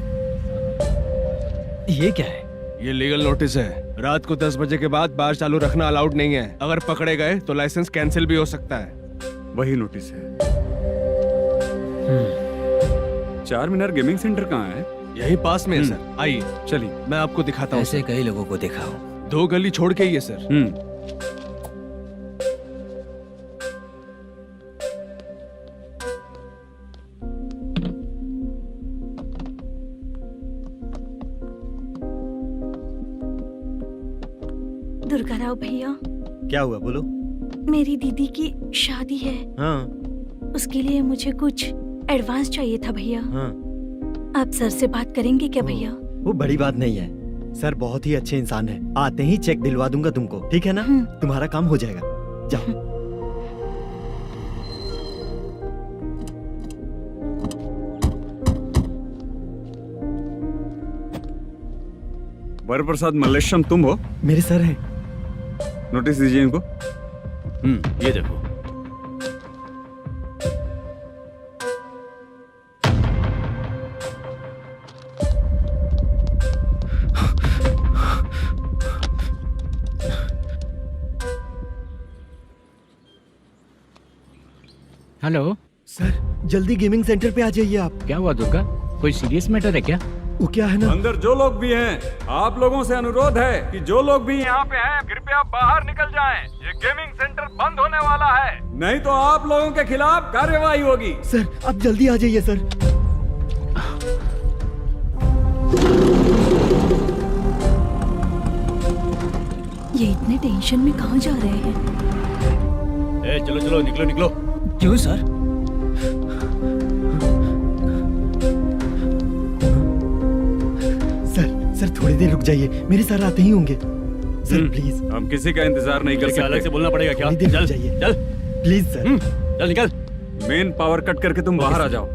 K: ये क्या है?
B: ये लीगल नोटिस है। रात को 10 बजे के बाद बार चालू रखना अलाउड नहीं है। अगर पकड़े गए तो लाइसेंस कैंसिल भी हो सकता है।
D: वही नोटिस है। चार मीनार गेमिंग सेंटर कहाँ है?
B: यही पास में है सर, आइए
D: चलिए
B: मैं आपको दिखाता हूँ।
K: ऐसे कई लोगों को देखा हूँ।
B: 2 गली छोड़ के ही है सर।
G: दुर्गा राव भैया,
E: क्या हुआ, बोलो।
G: मेरी दीदी की शादी है,
E: हाँ
G: उसके लिए मुझे कुछ एडवांस चाहिए था भैया।
E: हाँ
G: आप सर से बात करेंगे क्या भैया?
E: वो बड़ी बात नहीं है, सर बहुत ही अच्छे इंसान है। आते ही चेक दिलवा दूंगा तुमको, ठीक है ना? तुम्हारा काम हो जाएगा, जाओ।
D: वरप्रसाद मल्लेश्वरम तुम हो?
E: मेरे सर हैं।
D: नोटिस दीजिए इनको।
A: ये देखो।
H: हेलो
E: सर, जल्दी गेमिंग सेंटर पे आ जाइए आप।
H: क्या हुआ दुर्गा, कोई सीरियस मैटर है क्या?
E: वो क्या है ना,
D: अंदर जो लोग भी हैं, आप लोगों से अनुरोध है कि जो लोग भी यहाँ पे हैं, कृपया बाहर निकल जाएं। ये गेमिंग सेंटर बंद होने वाला है, नहीं तो आप लोगों के खिलाफ कार्यवाही होगी।
E: सर आप जल्दी आ जाइए सर।
G: ये इतने टेंशन में कहाँ जा रहे हैं?
B: चलो चलो, निकलो निकलो।
K: क्यों सर?
E: सर थोड़ी देर रुक जाइए, मेरे सर आते ही होंगे। Sir please.
D: हम किसी का इंतजार नहीं कर सकते।
B: अलग से बोलना पड़ेगा क्या?
E: थोड़ी देर
B: चल
E: रुक जाइए
B: चल
E: प्लीज सर।
B: चल निकल।
D: मेन पावर कट करके तुम बाहर आ जाओ।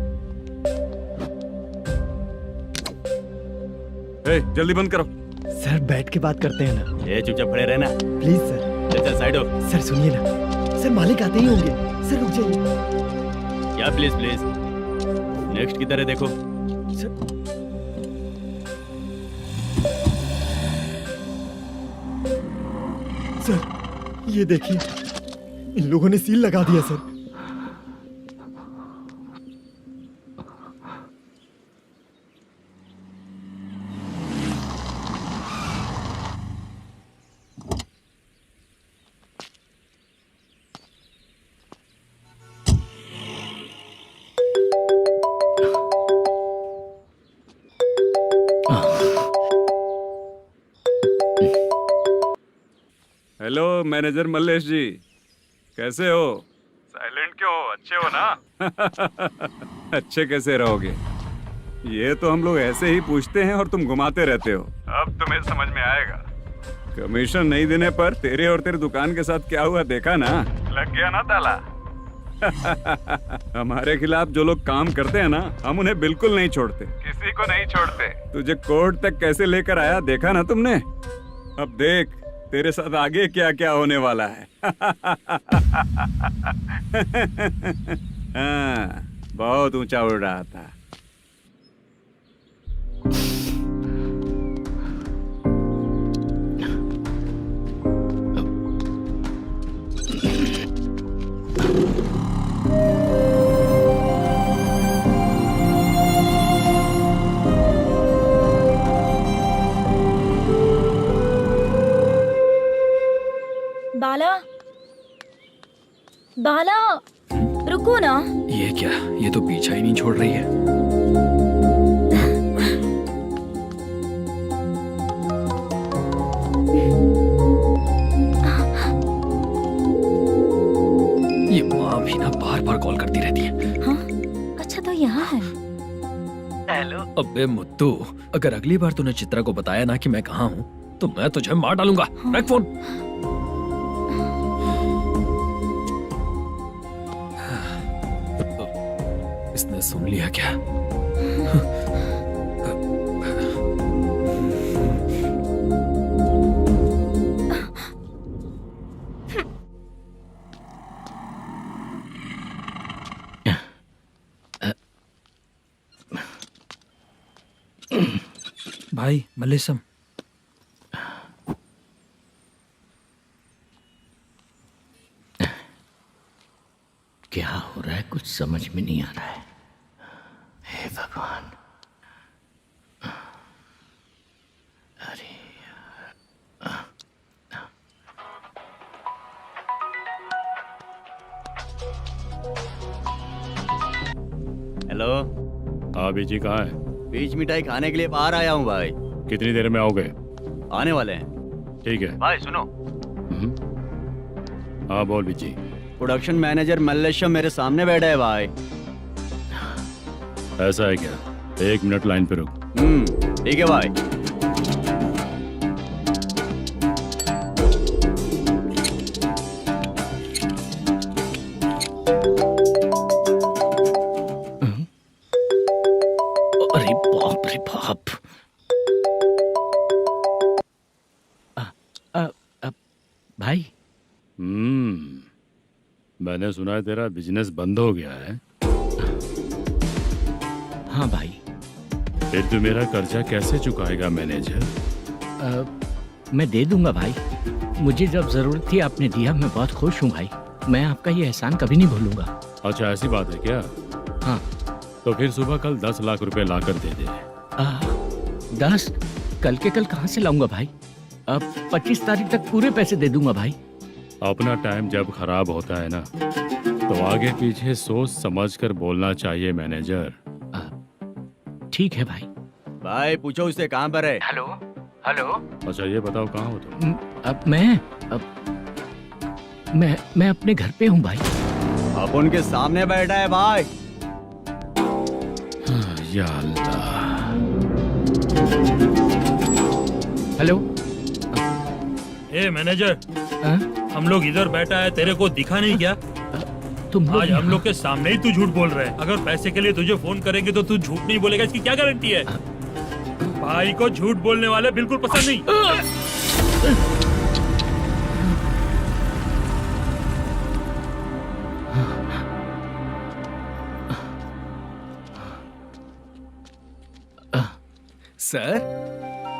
D: जल्दी बंद करो।
E: सर बैठ के बात करते हैं ना।
B: ये चुपचाप खड़े रहना।
E: Please sir.
B: चल चल साइड हो।
E: सर सुनिए ना, सर मालिक आते ही होंगे। सर रुक जाइए।
B: क्या प्लीज प्लीज? नेक्स्ट की तरह देखो।
E: सर ये देखिए, इन लोगों ने सील लगा दिया सर।
D: हेलो मैनेजर मल्लेश जी, कैसे हो? साइलेंट क्यों हो? अच्छे हो ना? अच्छे कैसे रहोगे? ये तो हम लोग ऐसे ही पूछते हैं और तुम घुमाते रहते हो। अब तुम्हें समझ में आएगा। कमीशन नहीं देने पर तेरे और तेरी दुकान के साथ क्या हुआ देखा ना? लग गया ना ताला। हमारे खिलाफ जो लोग काम करते हैं ना, हम उन्हें बिल्कुल नहीं छोड़ते, किसी को नहीं छोड़ते। तुझे कोर्ट तक कैसे लेकर आया देखा ना तुमने? अब देख तेरे साथ आगे क्या क्या होने वाला है। हाँ, बहुत ऊंचा उड़ रहा था।
G: बाला, बाला, रुको ना।
A: ये क्या, ये तो पीछा ही नहीं छोड़ रही है। ये माँ भी ना बार बार कॉल करती रहती है।
G: हाँ? अच्छा तो यहाँ है।
K: हेलो।
A: अबे मुत्तू, अगर अगली बार तूने चित्रा को बताया ना कि मैं कहाँ हूँ, तो मैं तुझे मार डालूंगा। रख फोन। इसने सुन लिया क्या?
B: भाई मल्लेशम,
H: क्या हो रहा है कुछ समझ में नहीं आ रहा है। हे भगवान। अरे
F: हेलो।
I: हाँ बीजी कहाँ है?
F: बीच मिठाई खाने के लिए बाहर आया हूँ भाई।
I: कितनी देर में आओगे?
F: आने वाले हैं।
I: ठीक है।
F: भाई सुनो।
I: हाँ बोल बीजी।
F: प्रोडक्शन मैनेजर मल्लेश्वरम मेरे सामने बैठा है भाई।
I: ऐसा है क्या? 1 मिनट लाइन पे रुक।
E: ठीक है भाई।
H: अरे बाप रे बाप। भाई
I: मैंने सुना है तेरा बिजनेस बंद हो गया है।
H: हाँ भाई।
I: फिर तू मेरा कर्जा कैसे चुकाएगा मैनेजर?
H: मैं दे दूंगा भाई। मुझे जब जरूरत थी आपने दिया, मैं बहुत खुश हूँ भाई। मैं आपका ये एहसान कभी नहीं भूलूंगा।
I: अच्छा ऐसी बात है क्या?
H: हाँ।
I: तो फिर सुबह कल 10 लाख रुपए लाकर दे दे।
H: 10? कल के कल कहाँ से लाऊंगा भाई? अब 25 तारीख तक पूरे पैसे दे दूंगा भाई।
I: अपना टाइम जब खराब होता है ना, तो आगे पीछे सोच समझ कर बोलना चाहिए मैनेजर।
H: ठीक है भाई।
E: भाई पूछो उससे कहाँ पर है।
H: Hello hello.
I: अच्छा ये बताओ कहाँ हो तुम?
H: अब मैं अपने घर पे हूँ भाई।
E: अब उनके सामने बैठा है भाई।
I: या अल्लाह।
H: हेलो।
J: ए मैनेजर,
H: हाँ?
J: हम लोग इधर बैठा है, तेरे को दिखा नहीं क्या?
H: तुम
J: आज हम लोग के सामने ही तू झूठ बोल रहा है। अगर पैसे के लिए तुझे फोन करेंगे तो तू झूठ नहीं बोलेगा, इसकी क्या गारंटी है? भाई को झूठ बोलने वाले बिल्कुल पसंद नहीं।
B: सर,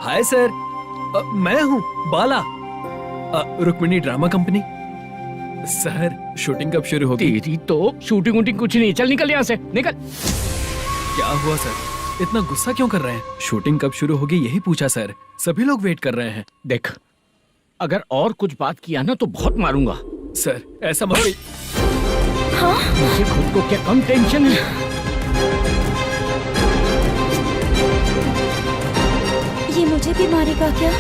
B: हाय सर, मैं हूँ Bala, Rukmini drama company. Sir shooting कब शुरू होगी?
H: तेरी तो शूटिंग वूटिंग कुछ नहीं। चल निकल यहाँ से, निकल।
B: क्या हुआ सर, इतना गुस्सा क्यों कर रहे हैं? शूटिंग कब शुरू होगी यही पूछा सर, सभी लोग वेट कर रहे हैं।
H: देख, अगर और कुछ बात किया ना तो बहुत मारूंगा।
B: सर ऐसा मत।
H: मुझे खुद को क्या कम टेंशन है?
G: ये मुझे भी मारेगा क्या?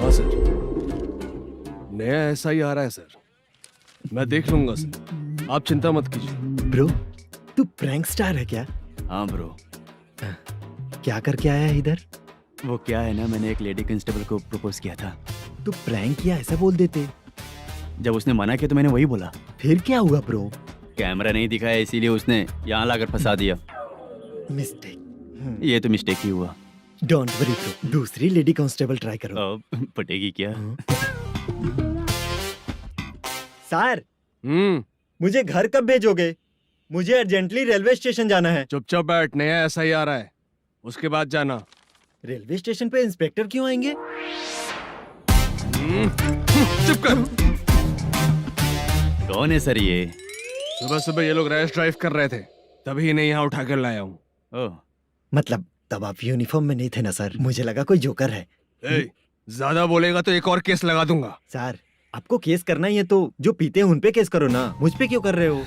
B: हाँ सर, नया ऐसा ही आ रहा है सर, मैं देख लूंगा सर, आप चिंता मत कीजिए।
E: ब्रो, तू प्रैंक स्टार है क्या? हाँ ब्रो। क्या करके आया है इधर? वो क्या है ना, मैंने एक लेडी कांस्टेबल को प्रपोज किया था। तू प्रैंक किया ऐसा बोल देते। जब उसने मना किया तो मैंने वही बोला। फिर क्या हुआ ब्रो? कैमरा नहीं दिखाया इसीलिए उसने यहाँ लाकर फंसा दिया। मिस्टेक। ये तो मिस्टेक ही हुआ। डोंट वरी ब्रो, दूसरी लेडी कांस्टेबल ट्राई करो। पटेगी क्या? सर, मुझे घर कब भेजोगे? मुझे अर्जेंटली रेलवे स्टेशन जाना है।
B: चुपचाप बैठ, नया ऐसा ही आ रहा है, उसके बाद जाना।
E: रेलवे स्टेशन पे इंस्पेक्टर क्यों आएंगे?
B: चुप कर।
E: कौन है सर ये?
B: सुबह सुबह ये लोग रैश ड्राइव कर रहे थे, तभी इन्हें यहाँ उठा कर लाया हूँ।
E: मतलब तब आप यूनिफॉर्म में नहीं थे ना सर, मुझे लगा कोई जोकर है।
B: ज्यादा बोलेगा तो एक और केस लगा दूंगा।
E: सर, आपको केस करना ही है तो जो पीते हैं उन पे केस करो ना, मुझ पे क्यों कर रहे हो?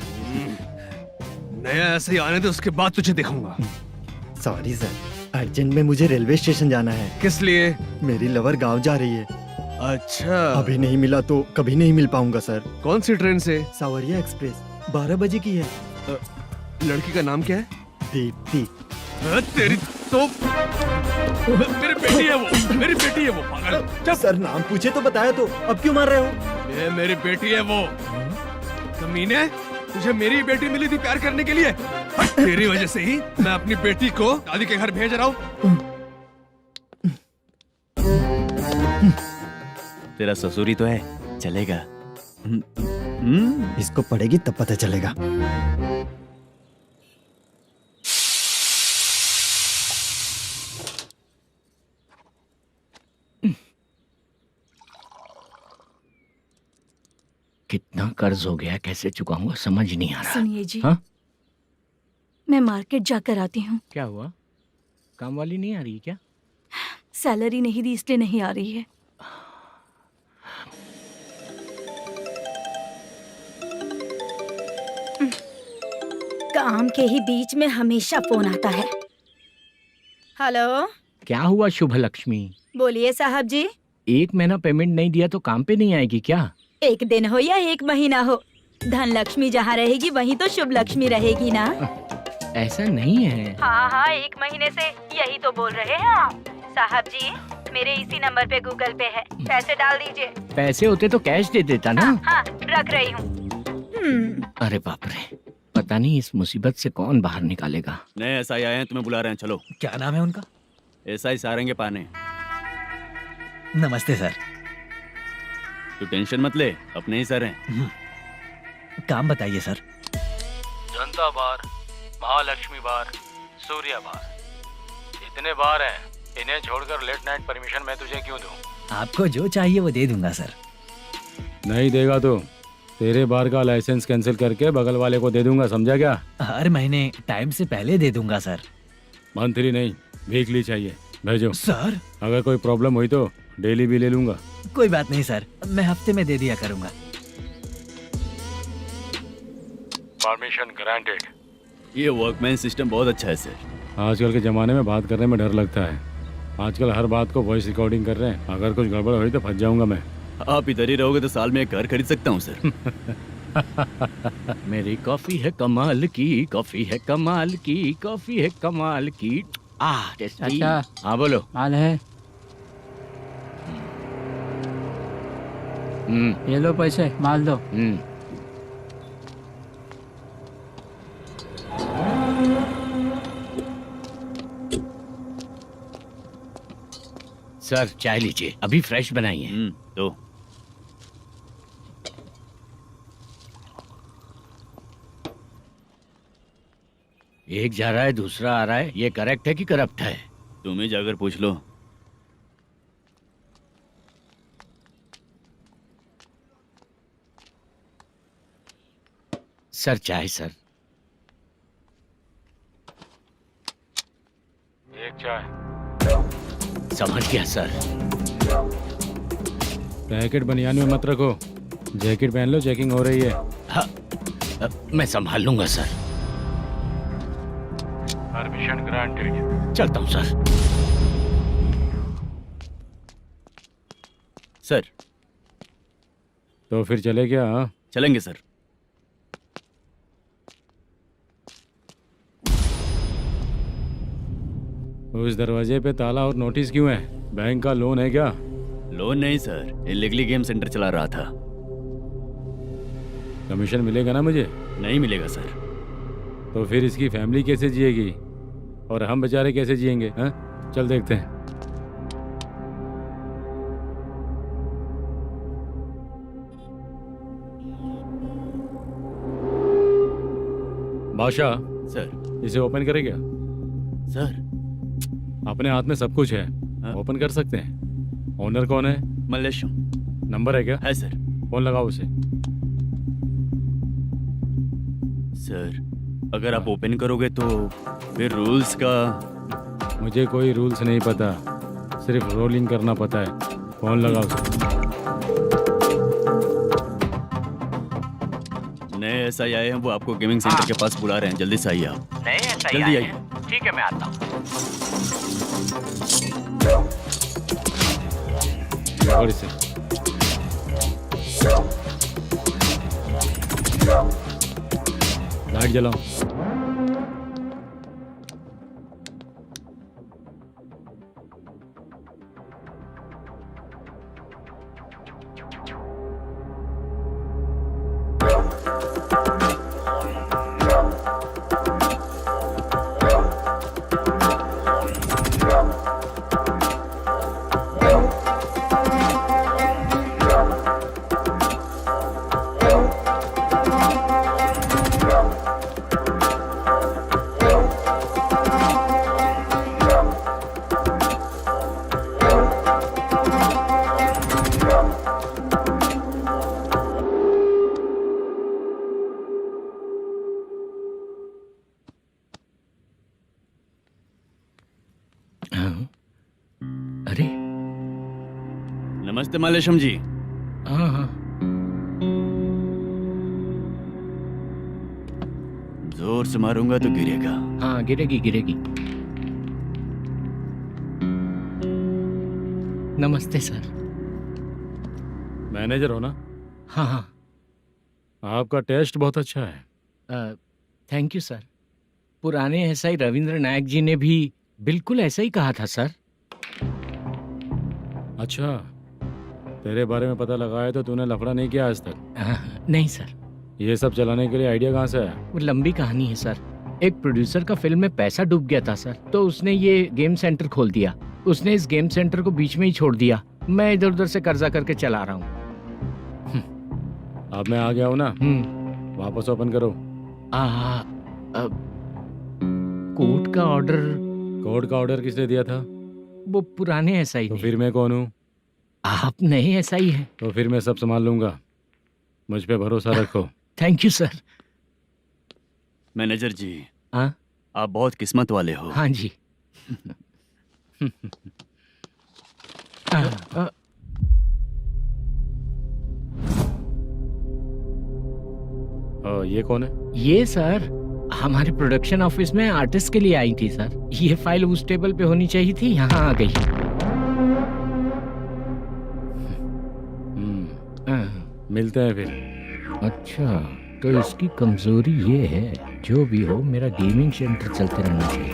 B: नया ऐसे ही आने दे, उसके बाद तुझे दिखाऊंगा।
E: सॉरी सर, अर्जेंट में मुझे रेलवे स्टेशन जाना है।
B: किस लिए?
E: मेरी लवर गांव जा रही है।
B: अच्छा,
E: अभी नहीं मिला तो कभी नहीं मिल पाऊंगा सर।
B: कौन सी ट्रेन से?
E: सावरिया एक्सप्रेस, 12 बजे की है।
B: लड़की का नाम क्या है?
E: दीप्ति।
B: तेरी तो मेरी बेटी है वो, मेरी बेटी है वो, पागल।
E: सर नाम पूछे तो बताया तो, अब क्यों मार रहे हो?
B: ये मेरी बेटी है वो। कमीने, तुझे मेरी बेटी मिली थी प्यार करने के लिए, तेरी वजह से ही मैं अपनी बेटी को दादी के घर भेज रहा हूँ।
E: तेरा ससुरी तो है, चलेगा। इसको पड़ेगी तब पता चलेगा।
H: कितना कर्ज हो गया, कैसे चुकाऊंगा समझ नहीं आ रहा।
G: सुनिए जी,
H: हाँ?
G: मैं मार्केट जाकर आती हूँ।
H: क्या हुआ? काम वाली नहीं आ रही क्या?
G: सैलरी नहीं दी इसलिए नहीं आ रही है।
M: काम के ही बीच में हमेशा फोन आता है। हेलो,
H: क्या हुआ शुभ लक्ष्मी?
M: बोलिए साहब जी।
H: 1 महीना पेमेंट नहीं दिया तो काम पे नहीं आएगी क्या?
M: 1 दिन हो या 1 महीना हो, धन लक्ष्मी जहाँ रहेगी वहीं तो शुभ लक्ष्मी रहेगी ना।
H: ऐसा नहीं है।
M: हाँ हाँ, 1 महीने से यही तो बोल रहे हैं आप। साहब जी, मेरे इसी नंबर पे गूगल पे है, पैसे डाल दीजिए।
H: पैसे होते तो कैश दे देता ना।
M: हाँ, रख रही हूँ।
H: अरे बाप रे, पता नहीं इस मुसीबत से कौन बाहर निकालेगा।
E: नए एसआई आए हैं, तुम्हें बुला रहे हैं, चलो।
K: क्या नाम है उनका?
E: एसआई सारंगे पाने।
K: नमस्ते सर।
E: तू टेंशन मत ले, अपने ही सर हैं।
K: काम बताइए सर।
I: जनता बार, महालक्ष्मी बार, सूर्या बार, इतने बार हैं। इन्हें छोड़कर लेट नाइट परमिशन मैं तुझे क्यों दूं?
K: आपको जो चाहिए वो दे दूंगा सर।
I: नहीं देगा तो तेरे बार का लाइसेंस कैंसिल करके बगल वाले को दे दूंगा, समझा क्या?
K: हर महीने टाइम से पहले दे दूंगा सर।
I: मंथली नहीं, वीकली चाहिए, भेजो।
K: सर
I: अगर कोई प्रॉब्लम हुई तो डेली भी ले लूंगा।
K: कोई बात नहीं सर, मैं हफ्ते में दे दिया करूंगा।
I: Permission granted.
E: ये वर्कमैन सिस्टम बहुत अच्छा है सर।
I: आजकल के ज़माने में बात करने में डर लगता है। आजकल हर बात को वॉइस रिकॉर्डिंग कर रहे हैं। अगर कुछ गड़बड़ हुई तो फंस जाऊंगा मैं।
E: आप इधर ही रहोगे तो साल में 1 घर खरीद सकता हूँ सर।
H: मेरी कॉफी है कमाल की, कॉफी है कमाल की, कॉफी है कमाल की। टेस्टी।
C: अच्छा।
H: हाँ बोलो।
C: माल है, ये लो पैसे, माल दो।
H: सर चाय लीजिए, अभी फ्रेश बनाई है।
E: तो
H: एक जा रहा है दूसरा आ रहा है, ये करेक्ट है कि करप्ट है?
E: तुम ही जाकर पूछ लो।
H: सर चाय सर।
I: एक चाय।
H: समझ गया सर।
I: पैकेट बनियान में मत रखो, जैकेट पहन लो, चेकिंग हो रही है।
H: हाँ, मैं संभाल लूंगा सर।
I: Permission granted.
H: चलता हूँ सर।
E: सर
I: तो फिर चले क्या? हाँ?
E: चलेंगे सर।
I: उस दरवाजे पे ताला और नोटिस क्यों है? बैंक का लोन है क्या?
E: लोन नहीं सर, इलीगली गेम सेंटर चला रहा था।
I: कमीशन मिलेगा ना मुझे?
E: नहीं मिलेगा सर।
I: तो फिर इसकी फैमिली कैसे जिएगी और हम बेचारे कैसे जिएंगे? हाँ, चल देखते हैं। बादशाह
E: सर।
I: इसे ओपन करे क्या?
E: सर
I: अपने हाथ में सब कुछ है, ओपन कर सकते हैं। ओनर कौन है?
E: मल्लेशम।
I: नंबर है क्या?
E: है सर।
I: फोन लगाओ उसे।
E: सर अगर आप ओपन करोगे तो फिर रूल्स का।
I: मुझे कोई रूल्स नहीं पता, सिर्फ रोलिंग करना पता है। फोन लगाओ उसे।
E: नए एसआई आए हैं, वो आपको गेमिंग सेंटर के पास बुला रहे हैं, जल्दी से आइए आप।
H: नए एसआई
E: जल्दी
H: आए
E: आइए।
H: हैं। ठीक है मैं आता हूँ।
I: पकड़ इसे। लाइट जलाओ।
H: अरे
E: नमस्ते मल्लेशम जी।
H: हाँ हाँ।
E: जोर से मारूंगा तो गिरेगा।
H: हाँ गिरेगी गिरेगी। नमस्ते सर।
I: मैनेजर हो ना?
H: हाँ हाँ।
I: आपका टेस्ट बहुत अच्छा है।
H: Thank you sir. पुराने एसआई रविंद्र नायक जी ने भी बिल्कुल ऐसा ही कहा था सर।
I: अच्छा, तेरे बारे में पता लगा है तो तूने लफड़ा नहीं किया आज तक?
H: नहीं सर।
I: ये सब चलाने के लिए आइडिया कहाँ से आया?
H: वो लंबी कहानी है सर। एक प्रोड्यूसर का फिल्म में पैसा डूब गया था सर, तो उसने ये गेम सेंटर खोल दिया। उसने इस गेम सेंटर को बीच में ही छोड़ दिया। मैं इधर उधर से कर्जा करके चला रहा हूँ।
I: अब मैं आ गया हूँ ना, वापस ओपन करो।
H: कोर्ट का ऑर्डर।
I: कोर्ट का ऑर्डर किसने दिया था?
H: वो पुराने एसआई
I: तो
H: ने।
I: फिर मैं कौन हूँ?
H: आप नए एसआई हैं।
I: तो फिर मैं सब संभाल लूंगा, मुझ पे भरोसा रखो।
H: Thank you sir.
E: मैनेजर जी,
H: हाँ
E: आप बहुत किस्मत वाले हो।
H: हाँ जी।
I: ये कौन है?
H: ये सर हमारे प्रोडक्शन ऑफिस में आर्टिस्ट के लिए आई थी सर। ये फाइल उस टेबल पे होनी चाहिए थी, यहाँ आ गई।
I: मिलते हैं फिर।
H: अच्छा, तो इसकी कमजोरी ये है, जो भी हो मेरा गेमिंग सेंटर चलते रहना चाहिए।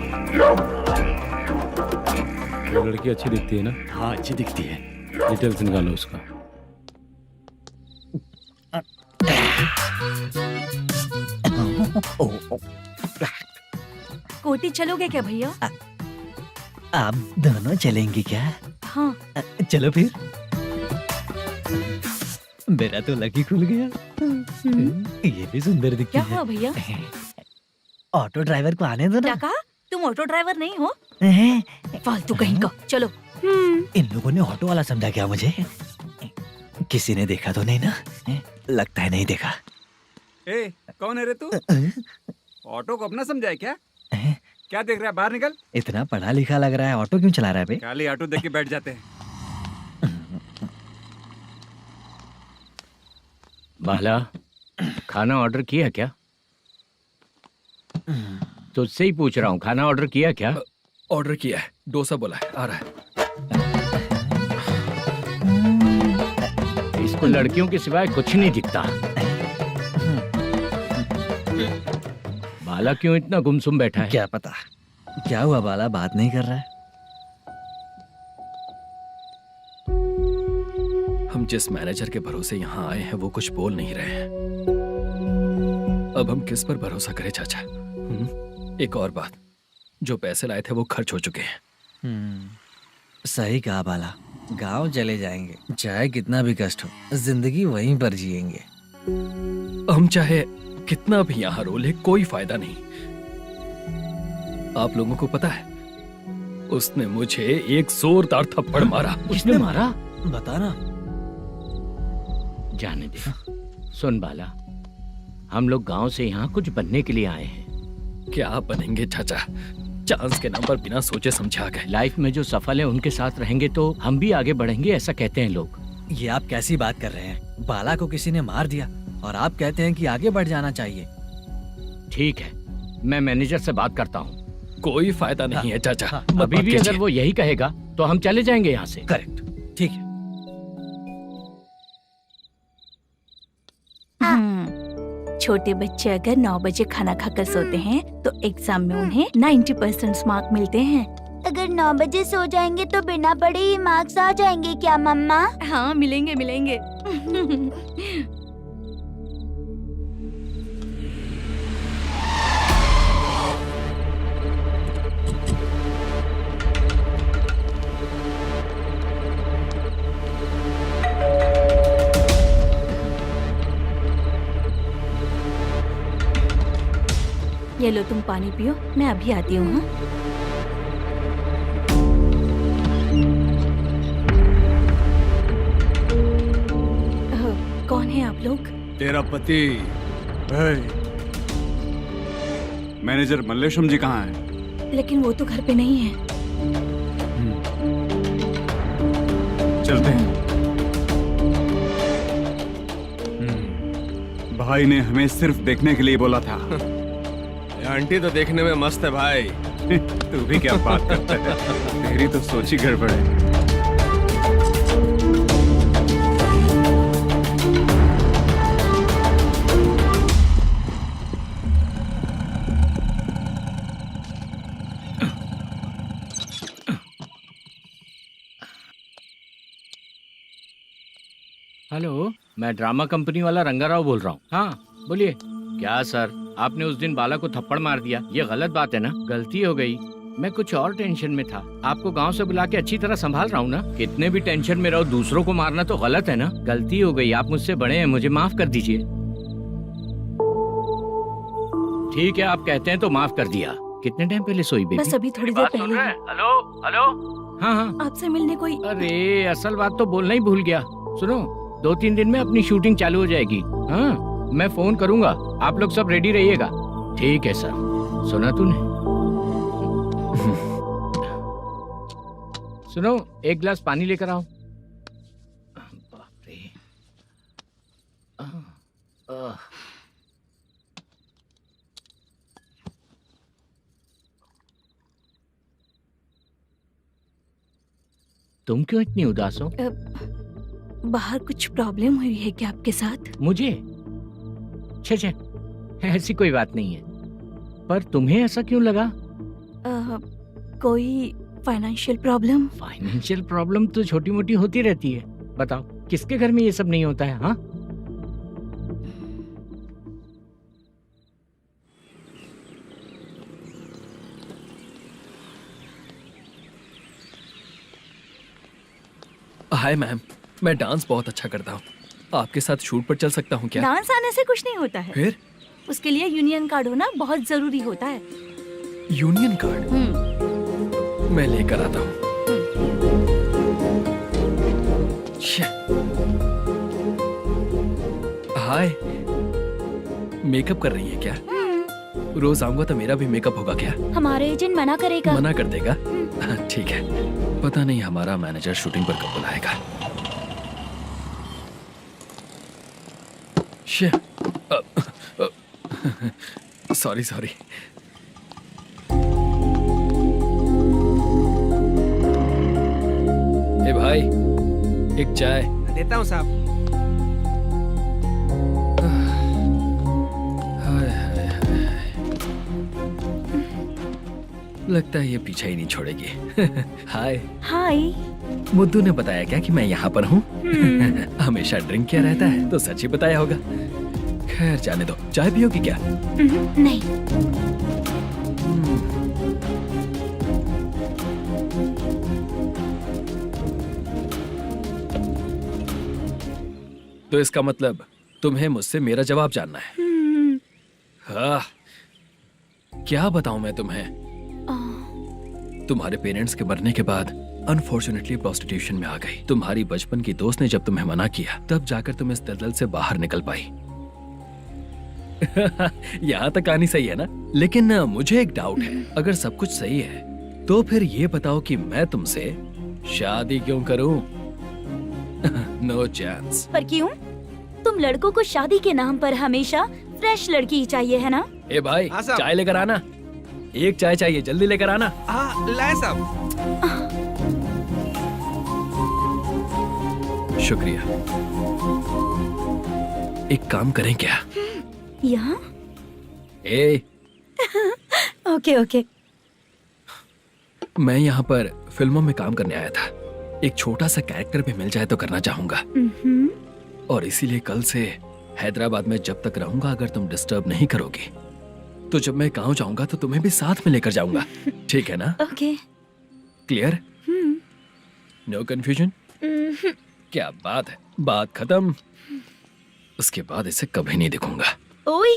I: वो लड़की अच्छी दिखती है ना?
E: हाँ, अच्छी दिखती है।
I: डिटेल्स निकालो उसका।
G: कोटी चलोगे क्या भैया?
E: आप दोनों चलेंगे क्या?
G: हाँ।
E: चलो फिर। मेरा तो लकी खुल गया। ये भी सुंदर दिखती
G: क्या
E: है।
G: हुआ भैया?
E: ऑटो ड्राइवर को आने दो
G: क्या
E: ना।
G: कहा? तुम ऑटो ड्राइवर नहीं हो?
E: हैं?
G: फालतू कहीं का। चलो।
E: इन लोगों ने ऑटो वाला समझा क्या मुझे? किसी ने देखा तो नहीं ना? लगता है नहीं देखा।
D: ए, कौन है रे तू? ऑटो को अपना समझा है क्या? क्या देख रहा है? बाहर निकल।
E: इतना पढ़ा लिखा लग रहा है, ऑटो क्यों चला रहा है बे?
D: खाली ऑटो देख के बैठ जाते हैं।
H: बाला, खाना ऑर्डर किया क्या? तुझसे ही पूछ रहा हूँ, खाना ऑर्डर किया क्या?
A: ऑर्डर किया है, डोसा बोला है, आ रहा है।
H: इसको लड़कियों के सिवाय कुछ नहीं दिखता। बाला क्यों इतना गुमसुम बैठा है?
E: क्या पता क्या हुआ, बाला बात नहीं कर रहा है।
A: हम जिस मैनेजर के भरोसे यहाँ आए हैं वो कुछ बोल नहीं रहे हैं। अब हम किस पर भरोसा करें चाचा? एक और बात, जो पैसे लाए थे वो खर्च हो चुके हैं।
K: सही कहा बाला, गांव चले जाएंगे, चाहे कितना भी कष्ट हो, जिंदगी वहीं पर जिएंगे।
A: हम चाहे कितना भी यहाँ रो ले, कोई फायदा नहीं। आप लोगों को पता है, उसने मुझे एक जोरदार थप्पड़ मारा।
H: उसने मारा?
K: बता ना।
H: जाने दे। सुन बाला, हम लोग गांव से यहाँ कुछ बनने के लिए आए हैं।
A: क्या बनेंगे चाचा? चांस के नाम पर बिना सोचे समझे आ गए।
H: लाइफ में जो सफल है उनके साथ रहेंगे तो हम भी आगे बढ़ेंगे, ऐसा कहते हैं लोग।
K: ये आप कैसी बात कर रहे हैं? बाला को किसी ने मार दिया और आप कहते हैं कि आगे बढ़ जाना चाहिए।
H: ठीक है, मैं मैनेजर से बात करता हूँ।
A: कोई फायदा नहीं है चाचा।
H: अभी भी अगर वो यही कहेगा तो हम चले जाएंगे यहाँ से।
K: करेक्ट, ठीक है।
G: छोटे बच्चे अगर 9 बजे खाना खाकर सोते हैं तो एग्जाम में उन्हें 90% मार्क मिलते हैं।
M: अगर 9 बजे सो जाएंगे तो बिना पढ़े ही मार्क्स आ जाएंगे क्या मम्मा?
G: हाँ, मिलेंगे मिलेंगे। ये लो, तुम पानी पियो, मैं अभी आती हूँ। हाँ? कौन है आप लोग?
D: तेरा पति। मैनेजर मल्लेशम जी कहाँ हैं?
G: लेकिन वो तो घर पे नहीं है।
D: चलते हैं। भाई ने हमें सिर्फ देखने के लिए बोला था।
L: आंटी तो देखने में मस्त है भाई।
D: तू भी क्या बात करता है? तेरी तो सोच ही गड़बड़ है।
H: हेलो, मैं ड्रामा कंपनी वाला रंगाराव बोल रहा हूँ। हाँ बोलिए। क्या सर, आपने उस दिन बाला को थप्पड़ मार दिया, ये गलत बात है ना? गलती हो गई, मैं कुछ और टेंशन में था। आपको गांव से बुला के अच्छी तरह संभाल रहा हूँ ना। कितने भी टेंशन में रहो, दूसरों को मारना तो गलत है ना। गलती हो गई, आप मुझसे बड़े हैं, मुझे माफ कर दीजिए। ठीक है, आप कहते हैं तो माफ कर दिया। कितने टाइम पहले सोई बेबी?
G: बस अभी थोड़ी देर पहले।
H: Hello hello. हाँ हाँ,
G: आपसे मिलने कोई।
H: अरे असल बात तो बोलना ही भूल गया। सुनो, 2-3 दिन में अपनी शूटिंग चालू हो जाएगी। हाँ, मैं फोन करूंगा, आप लोग सब रेडी रहिएगा। ठीक है सर। सुना तूने? सुनो, एक गिलास पानी लेकर आओ। बाप रे। तुम क्यों इतनी उदास हो?
G: बाहर कुछ प्रॉब्लम हुई है क्या आपके साथ?
H: मुझे? छे, ऐसी कोई बात नहीं है। पर तुम्हें ऐसा क्यों लगा?
G: कोई फाइनेंशियल प्रॉब्लम?
H: फाइनेंशियल प्रॉब्लम तो छोटी मोटी होती रहती है। बताओ, किसके घर में ये सब नहीं होता है? हाँ,
B: हाय मैम, मैं डांस बहुत अच्छा करता हूँ। आपके साथ शूट पर चल सकता हूँ क्या?
G: डांस आने से कुछ नहीं होता है।
B: फिर?
G: उसके लिए यूनियन कार्ड होना बहुत जरूरी होता है।
B: Union card? मैं लेकर आता हूँ। हाय, मेकअप कर रही है क्या? रोज आऊंगा तो मेरा भी मेकअप होगा क्या?
G: हमारे एजेंट मना करेगा।
B: मना कर देगा? ठीक है, पता नहीं हमारा मैनेजर शूटिंग पर कब बुलाएगा। सॉरी। ए भाई, एक चाय।
L: देता हूँ साहब।
B: लगता है ये पीछा ही नहीं छोड़ेगी। हाय।
G: हाय।
B: मुद्दू ने बताया क्या कि मैं यहाँ पर हूँ? हमेशा ड्रिंक किया रहता है तो सच ही बताया होगा। खैर जाने दो, चाय पियोगी क्या?
G: नहीं।
B: तो इसका मतलब तुम्हें मुझसे मेरा जवाब जानना है? हाँ, क्या बताऊं मैं तुम्हें? तुम्हारे पेरेंट्स के मरने के बाद अनफॉर्चुनेटली प्रोस्टिट्यूशन में आ गई। तुम्हारी बचपन की दोस्त ने जब तुम्हें मना किया, तब जाकर तुम इस दलदल से बाहर निकल पाई। यहाँ तक कहानी सही है ना? लेकिन मुझे एक डाउट है। अगर सब कुछ सही है तो फिर ये बताओ कि मैं तुमसे शादी क्यों करूं? No chance.
G: पर क्यों? तुम लड़कों को शादी के नाम पर हमेशा फ्रेश लड़की ही चाहिए, है ना?
B: ए भाई, चाय लेकर आना। एक चाय चाहिए, जल्दी लेकर आना।
L: हाँ, लाए साहब।
B: शुक्रिया। एक काम करें क्या?
G: यहाँ?
B: ए
G: ओके।
B: मैं यहाँ पर फिल्मों में काम करने आया था। एक छोटा सा कैरेक्टर भी मिल जाए तो करना चाहूंगा। और इसीलिए कल से हैदराबाद में जब तक रहूंगा, अगर तुम डिस्टर्ब नहीं करोगी तो जब मैं गांव जाऊंगा तो तुम्हें भी साथ में लेकर जाऊंगा। ठीक है ना?
G: ओके।
B: क्लियर? No confusion? क्या बात है, बात खत्म। उसके बाद इसे कभी नहीं दिखूंगा।
G: ओए,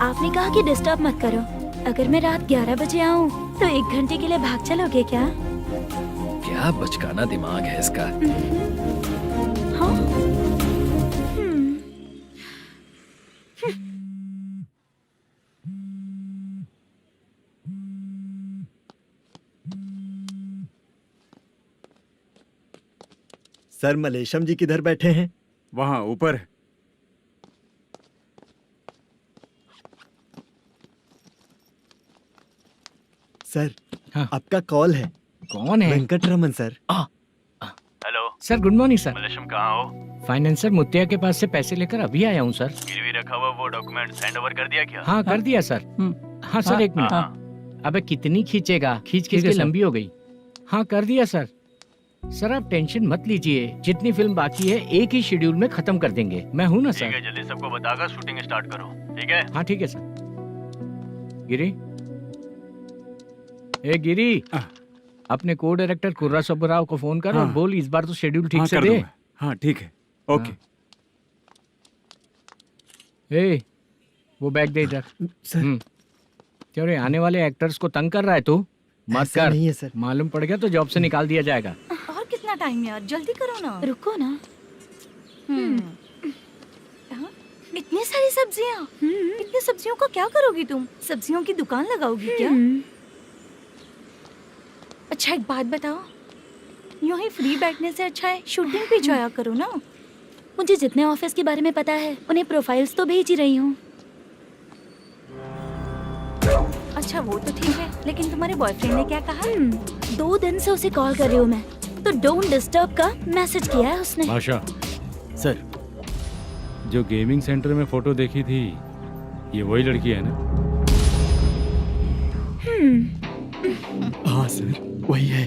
G: आपने कहा कि डिस्टर्ब मत करो। अगर मैं रात 11 बजे आऊँ तो 1 घंटे के लिए भाग चलोगे क्या?
B: क्या बचकाना दिमाग है इसका।
G: हाँ?
E: सर, मलेशम जी किधर बैठे हैं?
D: वहाँ ऊपर।
E: सर,
H: हाँ।
E: आपका कॉल है।
H: कौन है?
E: Venkataraman sir.
J: Hello
H: sir, good morning sir.
J: Malesham, कहाँ हो?
H: फाइनेंसर मुत्तिया के पास से पैसे लेकर अभी आया हूँ सर।
J: गिरवी रखा हुआ वो डॉक्यूमेंट हैंड ओवर कर दिया क्या?
H: हाँ, कर दिया सर। हाँ सर, 1 मिनट। अबे कितनी खींचेगा? खींच के लंबी हो गई। हाँ, कर दिया सर। सर आप टेंशन मत लीजिए, जितनी फिल्म बाकी है एक ही शेड्यूल में खत्म कर देंगे। मैं हूँ ना सर।
E: जल्दी सबको बताकर शूटिंग स्टार्ट करो, ठीक है?
H: हाँ ठीक है सर। गिरी, ए गिरी, अपने को डायरेक्टर कुर्रा सुब्बराव को फोन कर और बोल इस बार तो शेड्यूल ठीक से दे।
D: हाँ ठीक है, ओके।
H: ए, वो बैग दे इधर।
E: सर
H: क्यों रे, आने वाले एक्टर्स को तंग कर रहा है तू? मत
E: ऐसा
H: कर।
E: नहीं है सर।
H: मालूम पड़ गया तो जॉब से निकाल दिया जाएगा।
G: और कितना टाइम यार, जल्दी करो ना। रुको ना। हाँ? इतनी सारी सब्जियाँ, इतनी सब्जियों का क्या करोगी तुम? सब्जियों की दुकान लगाओगी क्या? अच्छा एक बात बताओ, यूं ही फ्री बैठने से अच्छा है शूटिंग पे जाया करो ना। मुझे जितने ऑफिस के बारे में पता है उन्हें प्रोफाइल्स तो भेज ही रही हूँ। अच्छा वो तो ठीक है, लेकिन तुम्हारे बॉयफ्रेंड ने क्या कहा? 2 दिन से उसे कॉल कर रही हूँ मैं, तो डोंट डिस्टर्ब का मैसेज किया है उसने।
I: आशा,
E: सर
I: जो गेमिंग सेंटर में फोटो देखी थी, ये वही लड़की है ना?
E: हाँ सर, वही है।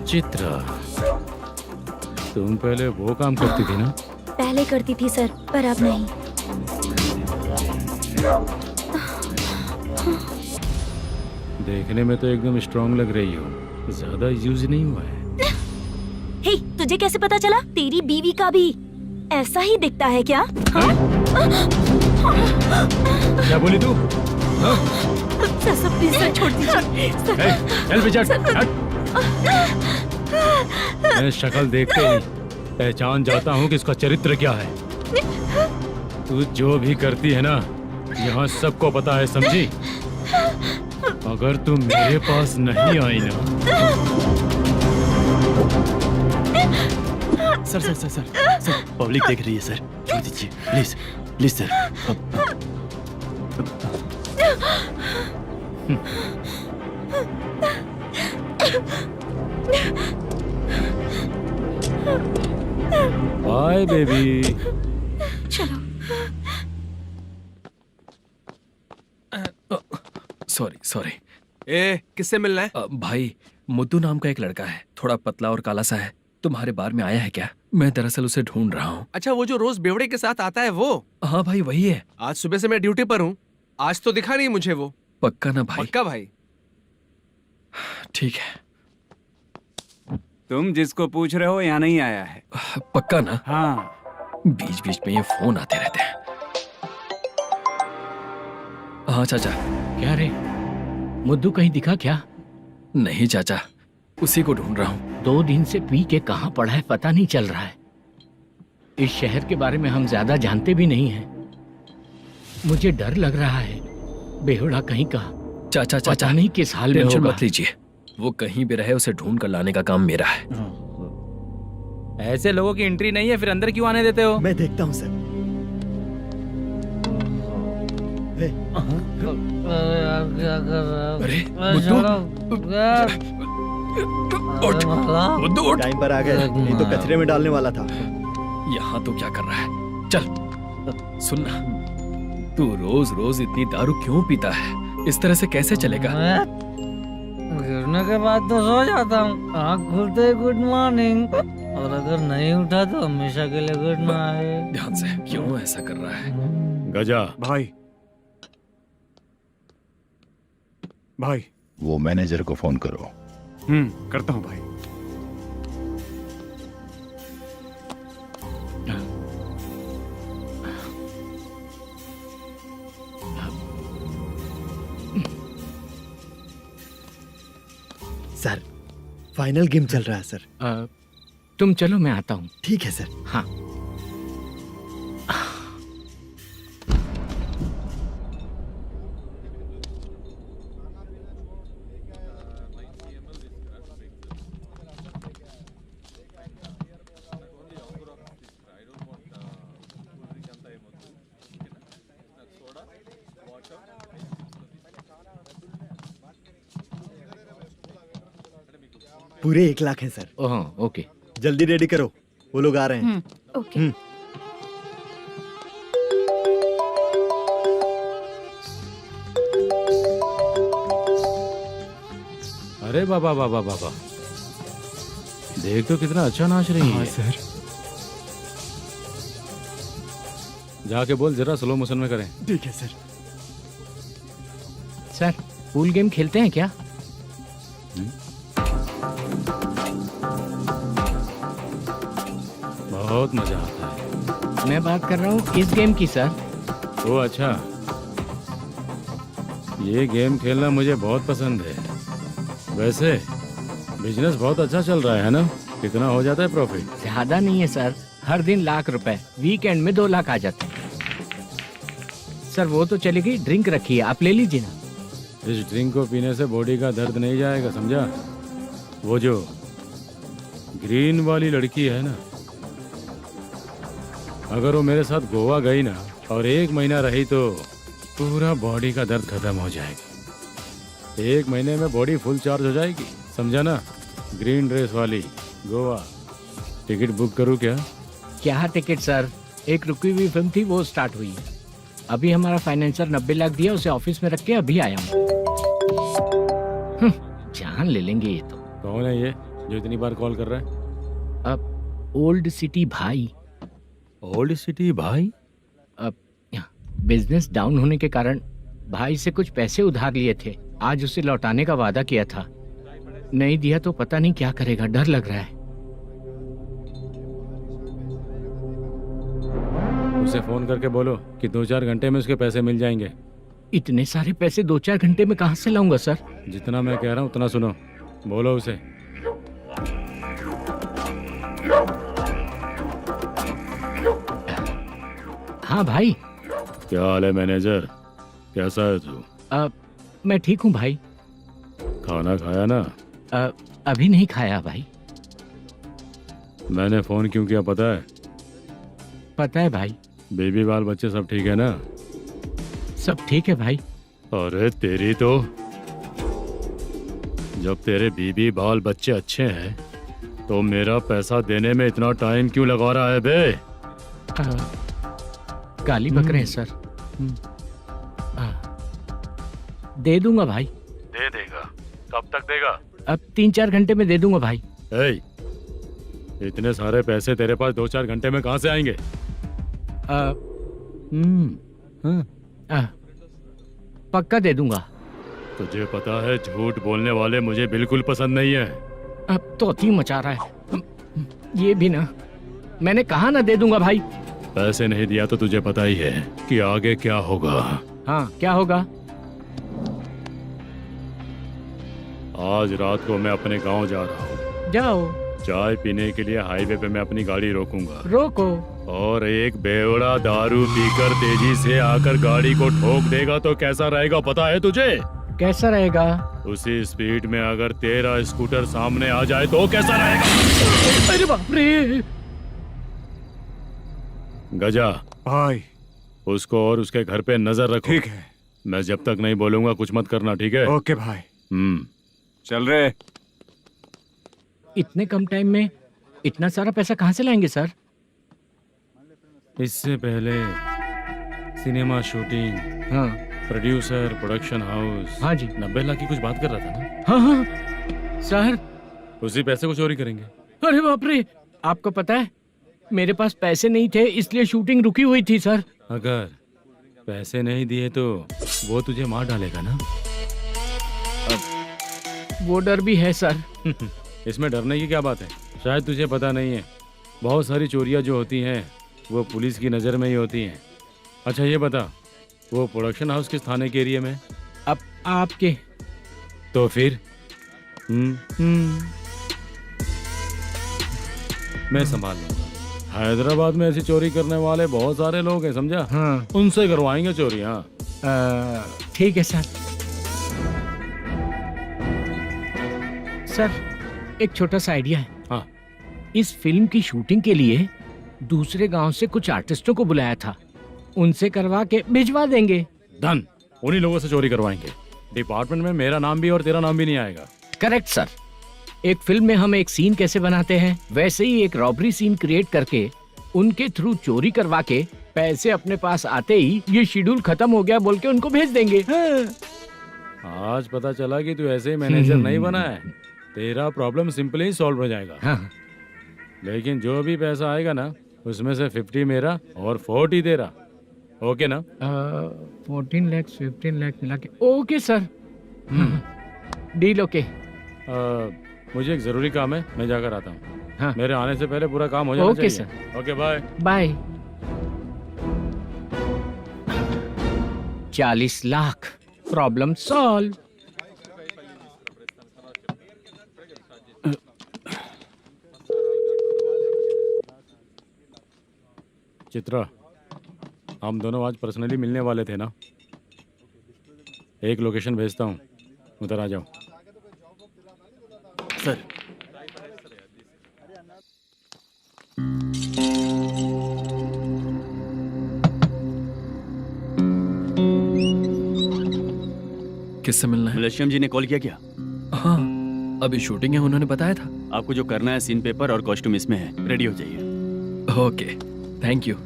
I: चित्रा, तुम पहले वो काम करती थी ना?
G: पहले करती थी सर, पर अब नहीं।
I: देखने में तो एकदम स्ट्रांग लग रही हो, ज्यादा यूज नहीं हुआ है।
G: हे, तुझे कैसे पता चला? तेरी बीवी का भी ऐसा ही दिखता है क्या? हाँ?
I: क्या बोली तू?
G: सर प्लीज सर, छोड़ दीजिए।
I: चल बेटा, हट। मैं शक्ल देखते ही पहचान जाता हूँ कि इसका चरित्र क्या है। तू जो भी करती है ना, यहाँ सबको पता है, समझी? अगर तू मेरे पास नहीं आई ना।
E: सर पब्लिक देख रही है सर, छोड़ दीजिए please please sir.
I: Bye baby.
G: चलो।
B: Sorry sorry.
L: ए, किससे मिलना है?
B: भाई, मुद्दू नाम का एक लड़का है, थोड़ा पतला और काला सा है। तुम्हारे बार में आया है क्या? मैं दरअसल उसे ढूंढ रहा हूँ।
L: अच्छा, वो जो रोज बेवड़े के साथ आता है वो?
B: हाँ भाई वही है।
L: आज सुबह से मैं ड्यूटी पर हूँ, आज तो दिखा नहीं मुझे वो।
B: पक्का ना भाई?
L: पक्का भाई।
B: ठीक है।
D: तुम जिसको पूछ रहे हो यहाँ नहीं आया है?
B: पक्का ना?
D: हाँ।
B: बीच बीच में ये फोन आते रहते हैं। हाँ चाचा।
H: क्या रे, मुद्दू कहीं दिखा क्या?
B: नहीं चाचा, उसी को ढूंढ रहा हूँ।
H: 2 दिन से पी के कहाँ पड़ा है पता नहीं चल रहा है। इस शहर के बारे में हम ज्यादा जानते भी नहीं हैं। मुझे डर लग रहा है, बेहुड़ा कहीं का।
B: चाचा
H: पता नहीं किस हाल में
B: टेंशन
H: होगा।
B: मत लीजिए, वो कहीं भी रहे उसे ढूंढ कर लाने का काम मेरा है।
C: ऐसे लोगों की एंट्री नहीं है, फिर अंदर क्यों आने देते हो?
E: मैं देखता हूँ सर।
B: अरे मुद्दू उठ।
E: टाइम पर आ गए, नहीं तो कचरे में डालने वाला था।
B: यहाँ तो क्या कर रहा है? चल सुनना, तू रोज रोज इतनी दारू क्यों पीता है? इस तरह से कैसे चलेगा?
K: गिरने के बाद तो सो जाता हूँ, आँख खुलते ही गुड मॉर्निंग, और अगर नहीं उठा तो हमेशा के लिए गुड नाइट।
B: ध्यान से, क्यों ऐसा कर रहा है?
I: गजा
D: भाई, भाई
N: वो मैनेजर को फोन करो।
D: करता हूँ भाई।
E: सर फाइनल गेम चल रहा है सर।
H: तुम चलो, मैं आता हूँ।
E: ठीक है सर।
H: हाँ।
E: पूरे 1 लाख है सर।
H: Oh okay.
E: जल्दी रेडी करो, वो लोग आ रहे हैं।
G: ओके।
C: अरे बाबा बाबा बाबा, देख तो कितना अच्छा नाच रही है।
E: सर
C: जाके बोल जरा स्लो मोशन में करें।
E: ठीक है सर।
H: सर पूल गेम खेलते हैं क्या?
C: बहुत मजा आता है।
H: मैं बात कर रहा हूँ इस गेम की सर।
C: ओ अच्छा, ये गेम खेलना मुझे बहुत पसंद है। वैसे बिजनेस बहुत अच्छा चल रहा है ना? कितना हो जाता है प्रॉफिट?
H: ज्यादा नहीं है सर, हर दिन लाख रुपए, वीकेंड में 2 लाख आ जाते हैं। सर वो तो चलेगी, ड्रिंक रखी है, आप ले लीजिए ना।
C: इस ड्रिंक को पीने से बॉडी का दर्द नहीं जाएगा, समझा? वो जो ग्रीन वाली लड़की है ना, अगर वो मेरे साथ गोवा गई ना और 1 महीना रही तो पूरा बॉडी का दर्द खत्म हो जाएगा। 1 महीने में बॉडी फुल चार्ज हो जाएगी, समझा ना? ग्रीन ड्रेस वाली गोवा। टिकट बुक करूं क्या?
H: क्या टिकट सर, एक रुकी हुई फिल्म थी वो स्टार्ट हुई है। अभी हमारा फाइनेंसर 90 लाख दिया, उसे ऑफिस में रख के अभी आया हूँ। जान ले लेंगे ये तो।
C: कौन है ये जो इतनी बार कॉल कर रहा है?
H: अब ओल्ड सिटी भाई।
C: ओल्ड सिटी भाई?
H: अब बिजनेस डाउन होने के कारण भाई से कुछ पैसे उधार लिए थे, आज उसे लौटाने का वादा किया था। नहीं दिया तो पता नहीं क्या करेगा, डर लग रहा है।
C: उसे फोन करके बोलो कि 2-4 घंटे में उसके पैसे मिल जाएंगे।
H: इतने सारे पैसे 2-4 घंटे में कहाँ से लाऊंगा सर?
C: जितना मैं कह रहा हूँ उतना सुनो, बोलो उसे।
H: हाँ भाई।
C: क्या हाल है मैनेजर, कैसा है तू?
H: मैं ठीक हूँ भाई।
C: खाना खाया ना?
H: अभी नहीं खाया भाई।
C: मैंने फोन क्यों किया पता है?
H: पता है भाई।
C: बेबी बाल बच्चे सब ठीक है ना?
H: सब ठीक है भाई।
C: अरे तेरी तो, जब तेरे बीबी बाल बच्चे अच्छे हैं तो मेरा पैसा देने में इतना टाइम क्यों लगा रहा है बे?
H: गाली बक रहे हैं सर। दे दूंगा भाई।
C: दे देगा? कब तक देगा?
H: अब 3-4 घंटे में दे दूंगा भाई।
C: इतने सारे पैसे तेरे पास 2-4 घंटे में कहाँ से आएंगे?
H: पक्का दे दूंगा।
C: तुझे पता है झूठ बोलने वाले मुझे बिल्कुल पसंद नहीं है।
H: अब तो अति मचा रहा है ये भी ना। मैंने कहा ना दे दूंगा भाई।
C: पैसे नहीं दिया तो तुझे पता ही है कि आगे क्या होगा।
H: हाँ क्या होगा?
C: आज रात को मैं अपने गांव जा रहा हूँ।
H: जाओ।
C: चाय पीने के लिए हाईवे पे मैं अपनी गाड़ी रोकूंगा।
H: रोको।
C: और एक बेवड़ा दारू पीकर तेजी से आकर गाड़ी को ठोक देगा तो कैसा रहेगा पता है तुझे?
H: कैसा रहेगा?
C: उसी स्पीड में अगर तेरा स्कूटर सामने आ जाए तो कैसा रहेगा?
H: अरे बाप रे।
C: गजा
D: भाई,
C: उसको और उसके घर पे नजर रखो।
D: ठीक है।
C: मैं जब तक नहीं बोलूंगा कुछ मत करना, ठीक है?
D: ओके भाई। चल रहे।
H: इतने कम टाइम में इतना सारा पैसा कहाँ से लाएंगे सर?
C: इससे पहले सिनेमा शूटिंग,
H: हाँ,
C: प्रोड्यूसर, प्रोडक्शन हाउस।
H: हाँ जी।
C: 90 लाख की कुछ बात कर रहा था ना?
H: हाँ हाँ सर।
C: उसी पैसे को चोरी करेंगे।
H: अरे बाप रे, आपको पता है मेरे पास पैसे नहीं थे इसलिए शूटिंग रुकी हुई थी सर।
C: अगर पैसे नहीं दिए तो वो तुझे मार डालेगा ना?
H: वो डर भी है सर।
C: इसमें डरने की क्या बात है? शायद तुझे पता नहीं है, बहुत सारी चोरियां जो होती हैं वो पुलिस की नज़र में ही होती हैं। अच्छा ये बता, वो प्रोडक्शन हाउस किस थाने के एरिया में?
H: अब आपके।
C: तो फिर मैं संभाल लूंगा। हैदराबाद में ऐसी चोरी करने वाले बहुत सारे लोग हैं, समझा?
H: हाँ।
C: उनसे करवाएंगे चोरी। हाँ
H: ठीक है सर। सर एक छोटा सा आइडिया है।
C: हाँ।
H: इस फिल्म की शूटिंग के लिए दूसरे गांव से कुछ आर्टिस्टों को बुलाया था, उनसे करवा के भिजवा देंगे।
C: डन। उन्हीं लोगों से चोरी करवाएंगे। डिपार्टमेंट में मेरा नाम भी और तेरा नाम भी नहीं आएगा।
H: Correct sir. एक फिल्म में हम एक सीन कैसे बनाते हैं, वैसे ही एक रॉबरी सीन क्रिएट करके उनके थ्रू चोरी करवा के पैसे अपने पास आते ही ये शेड्यूल खत्म हो गया बोल के उनको भेज देंगे।
C: आज पता चला कि तू ऐसे ही मैनेजर नहीं बना है। तेरा प्रॉब्लम सिंपली ही सॉल्व हो जाएगा।
H: हाँ।
C: लेकिन जो भी पैसा आएगा ना, उसमें से 50 मेरा और 40 तेरा। ओके ना?
H: 14 लाख 15 लाख मिला के ओके सर। Deal okay.
C: मुझे एक जरूरी काम है, मैं जाकर आता हूँ।
H: हाँ।
C: मेरे आने से पहले पूरा काम हो जाना
H: ओके
C: चाहिए।
H: Sir.
C: Okay bye
H: bye. 40 lakh problem solve.
C: Chitra, हम दोनों आज पर्सनली मिलने वाले थे ना? एक लोकेशन भेजता हूँ, उधर आ जाओ।
E: सर
B: किससे मिलना है?
E: मलेशियम जी ने कॉल किया क्या?
B: हाँ, अभी शूटिंग है, उन्होंने बताया था।
E: आपको जो करना है, सीन पेपर और कॉस्ट्यूम इसमें है, रेडी हो जाइए।
B: Okay, thank you.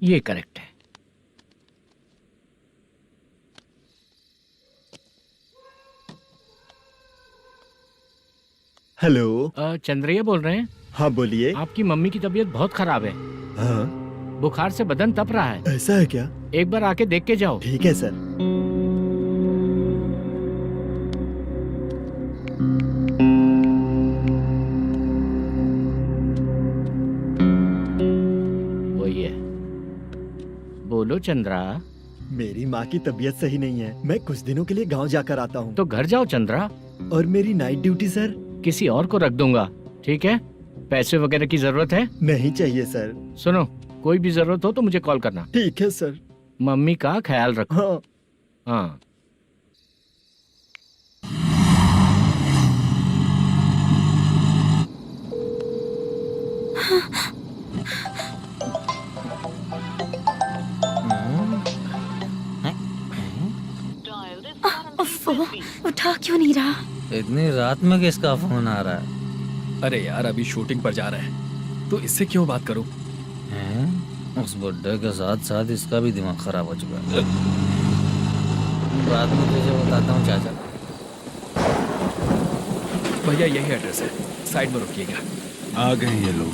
H: ये करेक्ट है।
E: हेलो।
H: चंद्रैया बोल रहे हैं?
E: हाँ बोलिए।
H: आपकी मम्मी की तबीयत बहुत खराब है।
E: हाँ
H: बुखार से बदन तप रहा है।
E: ऐसा है क्या?
H: एक बार आके देख के जाओ।
E: ठीक है सर।
H: वही है। बोलो चंद्रा।
E: मेरी माँ की तबीयत सही नहीं है, मैं कुछ दिनों के लिए गांव जाकर आता हूँ।
H: तो घर जाओ चंद्रा।
E: और मेरी नाइट ड्यूटी सर?
H: किसी और को रख दूंगा, ठीक है? पैसे वगैरह की जरूरत है?
E: नहीं चाहिए सर।
H: सुनो, कोई भी जरूरत हो तो मुझे कॉल करना।
E: ठीक है सर।
H: मम्मी का ख्याल रखो।
E: हाँ।
H: हाँ।
G: उठा क्यों नहीं रहा?
K: इतनी रात में किसका फोन आ रहा है?
B: अरे यार, अभी शूटिंग पर जा रहे हैं, तो इससे क्यों बात करूं?
K: उस बुड्ढे के साथ साथ इसका भी दिमाग खराब हो चुका है। रात में तुझे बताता हूँ चाचा।
B: भैया यही एड्रेस है, साइड में रुकिएगा।
D: आ गए ये लोग।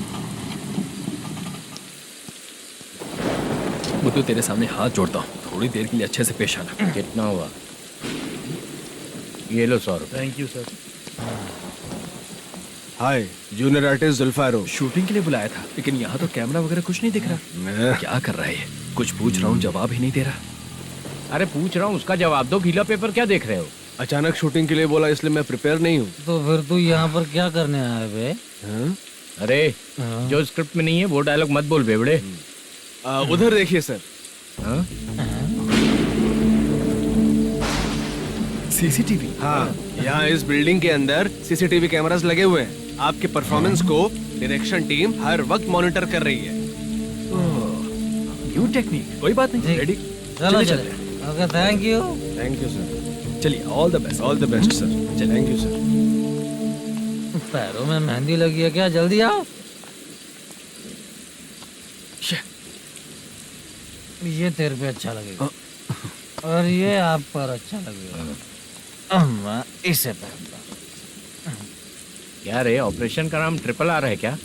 B: बुद्धू, तेरे सामने हाथ जोड़ता हूँ, थोड़ी देर के लिए अच्छे से पेश आना।
H: कितना हुआ? ये लो 100 रुपए।
L: Thank you sir. Hi, junior artist जुल्फारो।
B: शूटिंग के लिए बुलाया था, लेकिन यहाँ तो कैमरा वगैरह कुछ नहीं दिख रहा। क्या कर रहा है ये? कुछ पूछ रहा हूँ, जवाब ही नहीं दे रहा।
H: अरे पूछ रहा हूँ, उसका जवाब दो। गीला पेपर क्या देख रहे हो?
L: अचानक शूटिंग के लिए बोला, इसलिए मैं प्रिपेयर नहीं हूँ।
K: तो फिर तू यहाँ पर क्या करने आया बे?
H: अरे जो स्क्रिप्ट में नहीं है वो डायलॉग मत बोल बेवड़े।
L: उधर देखिए सर।
B: सीसीटीवी?
L: हाँ, यहाँ इस बिल्डिंग के अंदर सीसीटीवी कैमरास लगे हुए हैं। आपके परफॉर्मेंस को डायरेक्शन टीम हर वक्त मॉनिटर कर रही है।
B: न्यू टेक्निक, कोई बात नहीं। रेडी?
K: चलो चले। Okay, thank you.
L: Thank you sir.
B: चलिए, all the best.
L: All the best sir. Thank you sir.
K: पैरों में मेहंदी लगी है क्या? जल्दी आओ। ये तेरे पे अच्छा लगेगा और ये आप पर अच्छा लगेगा। मैं इसे पहनता।
H: क्या रे, ऑपरेशन का नाम ट्रिपल आर है क्या?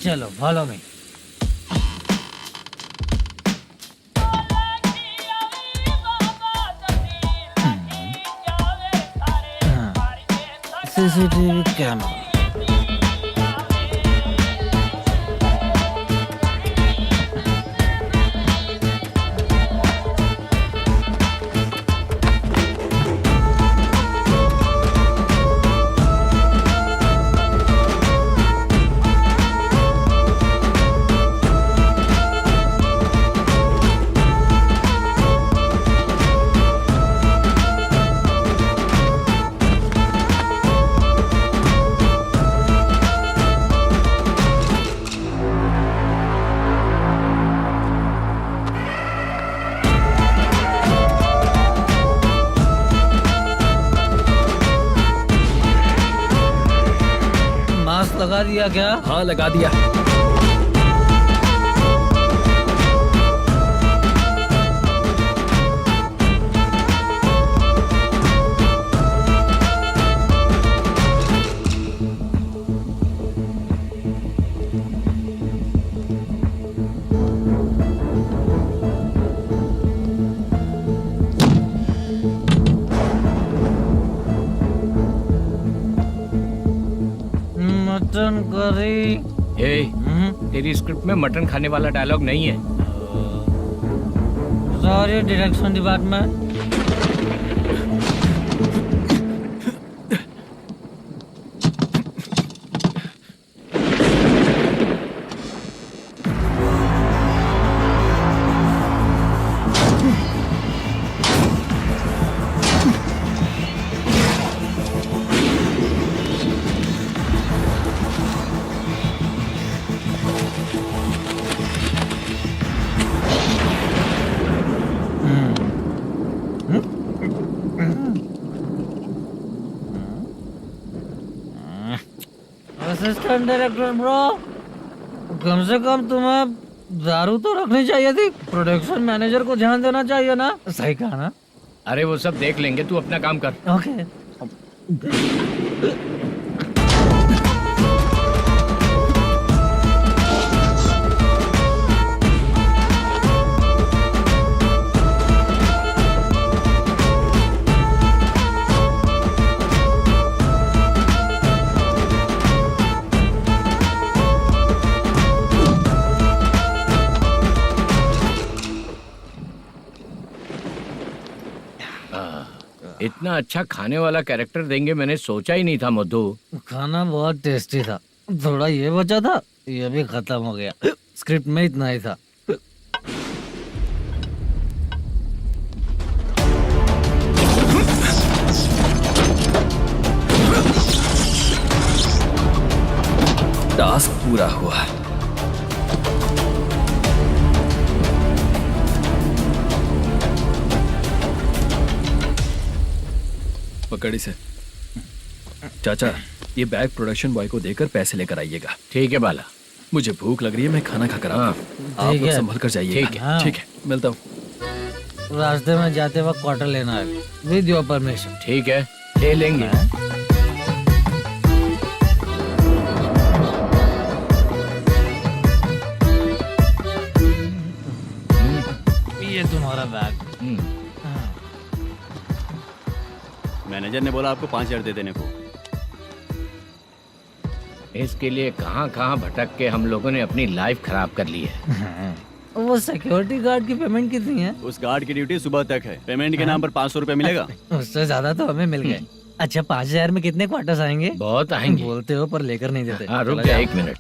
K: चलो फॉलो मी। CCTV camera. लगा दिया क्या?
B: हाँ लगा दिया।
K: Mutton curry.
H: तेरी स्क्रिप्ट में मटन खाने वाला डायलॉग नहीं है।
K: Sorry direction department. Assistant director bro, कम से कम तुम्हें दारू तो रखनी चाहिए थी। प्रोडक्शन मैनेजर को ध्यान देना चाहिए ना। सही कहा ना?
H: अरे वो सब देख लेंगे, तू अपना काम कर।
K: ओके।
H: इतना अच्छा खाने वाला कैरेक्टर देंगे मैंने सोचा ही नहीं था मधु।
K: खाना बहुत टेस्टी था। थोड़ा ये बचा था, ये भी खत्म हो गया। स्क्रिप्ट में इतना ही था।
B: टास्क पूरा हुआ। पकड़ी से। चाचा, ये बैग प्रोडक्शन बॉय को देकर पैसे लेकर आइएगा।
H: ठीक है बाला।
B: मुझे भूख लग रही है, मैं खाना खाकर आता हूँ। आप लोग संभल कर जाइए।
H: ठीक है।
B: ठीक है, मिलता हूँ।
K: रास्ते में जाते वक्त क्वार्टर लेना है, विद योर परमिशन।
H: ठीक है, ले लेंगे।
K: ये तुम्हारा बैग।
E: मैनेजर ने बोला आपको 5,000 दे देने को।
H: इसके लिए कहाँ कहाँ भटक के हम लोगों ने अपनी लाइफ खराब कर ली है।
K: वो सिक्योरिटी गार्ड की पेमेंट कितनी है?
E: उस गार्ड की ड्यूटी सुबह तक है। पेमेंट के नाम पर 500 रुपए मिलेगा।
K: उससे ज्यादा तो हमें मिल गए। अच्छा 5,000 में कितने क्वार्टर्स आएंगे?
H: बहुत आएंगे।
K: बोलते हो पर लेकर नहीं देते।
H: हाँ रुक जा 1 मिनट।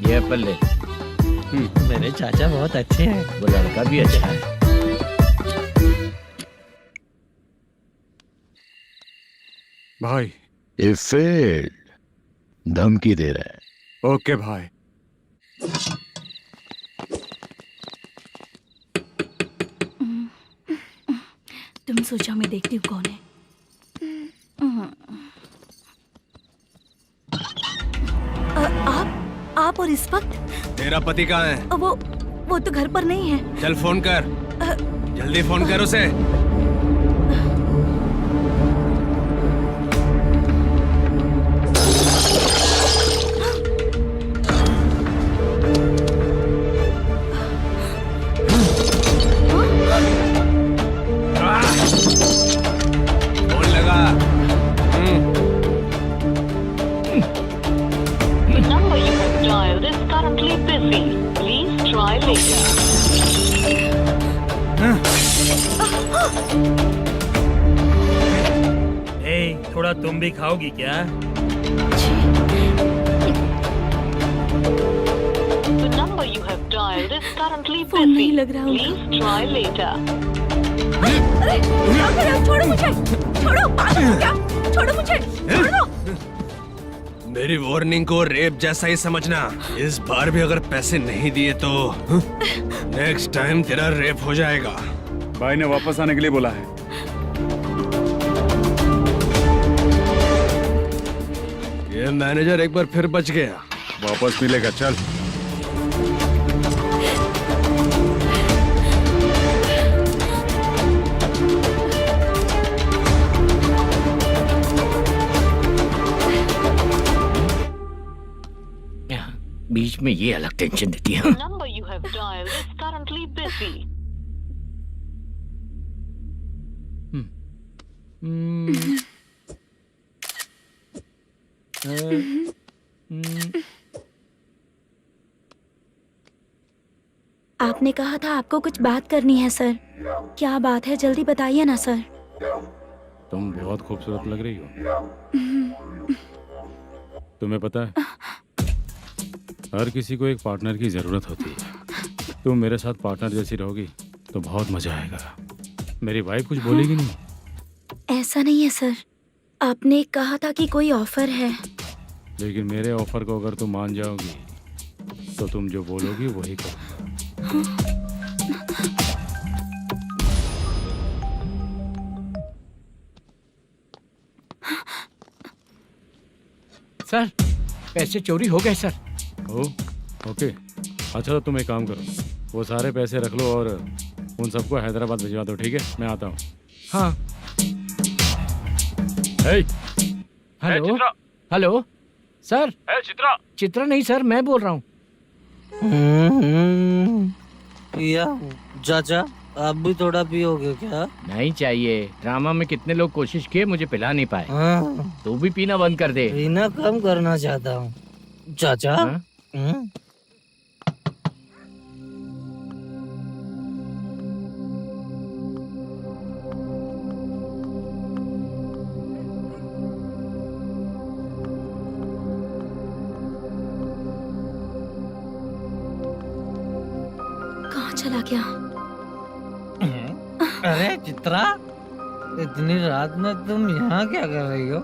H: ये एप्पल ले।
K: मेरे चाचा बहुत अच्छे हैं।
H: वो लड़का भी अच्छा है।
D: भाई
N: ये फेल्ड धमकी दे रहा है।
D: ओके भाई।
G: तुम सोचा मैं देखती हूँ कौन है। आप और इस वक्त?
L: तेरा पति कहाँ है?
G: वो तो घर पर नहीं है।
L: चल फोन कर। जल्दी फोन कर उसे। फोन लगा।
M: number you have dialed is currently busy. Please try later.
J: थोड़ा तुम भी खाओगी क्या?
M: The number you have dialed is currently
G: phone नहीं
M: busy.
G: लग रहा उनका।
M: Please try later.
G: अरे क्या कर रहे हो? छोड़ो मुझे। छोड़ो, पागल हो क्या? छोड़ो मुझे। छोड़ो।
L: मेरी वार्निंग को रेप जैसा ही समझना। इस बार भी अगर पैसे नहीं दिए तो नेक्स्ट टाइम तेरा रेप हो जाएगा।
D: भाई ने वापस आने के लिए बोला है।
L: ये मैनेजर एक बार फिर बच गया।
D: वापस मिलेगा, चल।
H: बीच में ये अलग टेंशन देती है।
M: Number you have dialled is currently busy.
G: आपने कहा था आपको कुछ बात करनी है सर। क्या बात है, जल्दी बताइए ना सर।
C: तुम बहुत खूबसूरत लग रही हो। तुम्हें पता है, हर किसी को एक पार्टनर की जरूरत होती है। तुम मेरे साथ पार्टनर जैसी रहोगी तो बहुत मजा आएगा। मेरी वाइफ कुछ बोलेगी नहीं?
G: ऐसा नहीं है सर, आपने कहा था कि कोई ऑफर है।
C: लेकिन मेरे ऑफर को अगर तुम मान जाओगी तो तुम जो बोलोगी वही करो।
H: सर, पैसे चोरी हो गए सर।
C: ओके, अच्छा तो तुम एक काम करो, वो सारे पैसे रख लो और उन सबको हैदराबाद भिजवा दो, ठीक है? मैं आता हूँ।
H: हाँ। Hello hello sir.
J: Chitra.
H: Chitra नहीं सर, मैं बोल रहा हूँ।
K: या चाचा, आप भी थोड़ा पियोगे क्या?
H: नहीं चाहिए। ड्रामा में कितने लोग कोशिश किए, मुझे पिला नहीं पाए। तू भी पीना बंद कर दे।
K: पीना कम करना चाहता हूँ चाचा।
G: कहाँ चला गया?
K: अरे चित्रा, इतनी रात में तुम यहाँ क्या कर रही हो?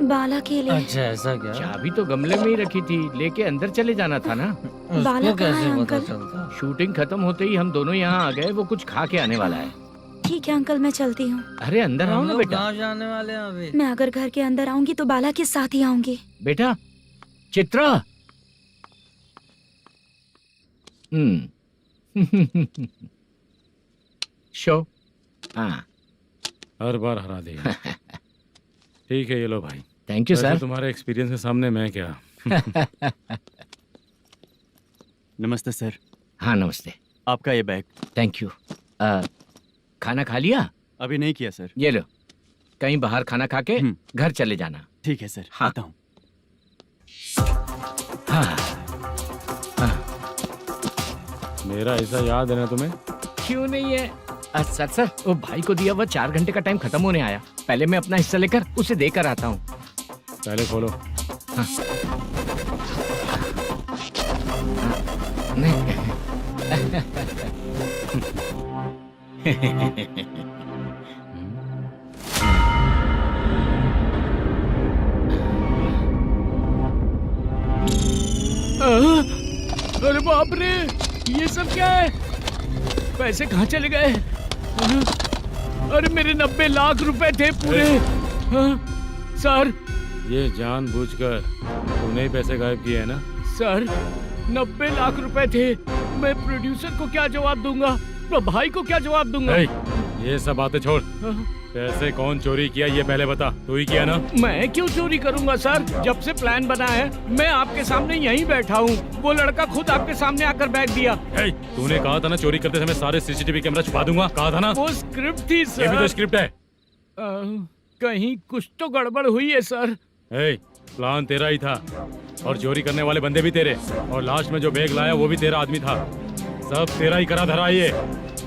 G: बाला के लिए।
K: अच्छा ऐसा क्या?
H: चाबी तो गमले में ही रखी थी, लेके अंदर चले जाना था ना।
G: बाला
K: उसको
G: कहाँ है
K: कैसे पता
G: अंकल?
K: चलता?
H: शूटिंग खत्म होते ही हम दोनों यहाँ आ गए। वो कुछ खा के आने वाला है।
G: ठीक है अंकल, मैं चलती हूँ।
H: अरे अंदर आओ
K: हम
H: ना
K: लोग
H: बेटा।
K: कहाँ जाने वाले हैं अभी?
G: मैं अगर घर के अंदर आऊंगी तो बाला के साथ ही आऊंगी।
H: बेटा चित्रा। शो। हाँ,
C: हर बार हरा देगा। ठीक है, ये लो भाई।
H: Thank you sir.
C: तुम्हारे एक्सपीरियंस के सामने मैं क्या।
E: नमस्ते सर।
H: हाँ नमस्ते।
E: आपका ये बैग।
H: Thank you. खाना खा लिया?
E: अभी नहीं किया सर।
H: ये लो, कहीं बाहर खाना खा के घर चले जाना।
E: ठीक है सर।
H: हाँ।
E: आता हूँ।
H: हाँ।
C: मेरा ऐसा याद है ना तुम्हें?
H: क्यों नहीं है? सर वो भाई को दिया हुआ 4 घंटे का टाइम खत्म होने आया। पहले मैं अपना हिस्सा लेकर उसे देकर आता हूँ।
C: पहले खोलो।
H: हाँ। अरे बाप रे, ये सब क्या है? पैसे कहाँ चले गए? अरे मेरे 90 लाख रुपए थे पूरे। सर,
C: ये जानबूझकर तूने ही पैसे गायब किए हैं ना?
H: सर 90 लाख रुपए थे। मैं प्रोड्यूसर को क्या जवाब दूंगा, तो भाई को क्या जवाब दूंगा?
C: ये सब बातें छोड़। पैसे कौन चोरी किया ये पहले बता। तू ही किया ना?
H: मैं क्यों चोरी करूंगा सर? जब से प्लान बना है मैं आपके सामने यहीं बैठा हूँ। वो लड़का खुद आपके सामने आकर बैग दिया।
C: तूने कहा था ना चोरी करते समय सारे सीसीटीवी कैमरा छुपा दूंगा, कहा था ना?
H: वो स्क्रिप्ट थी सर।
C: ये भी तो स्क्रिप्ट है।
H: कहीं कुछ तो गड़बड़ हुई है सर।
C: प्लान तेरा ही था और चोरी करने वाले बंदे भी तेरे, और लास्ट में जो बैग लाया वो भी तेरा आदमी था। सब तेरा ही करा धरा। ये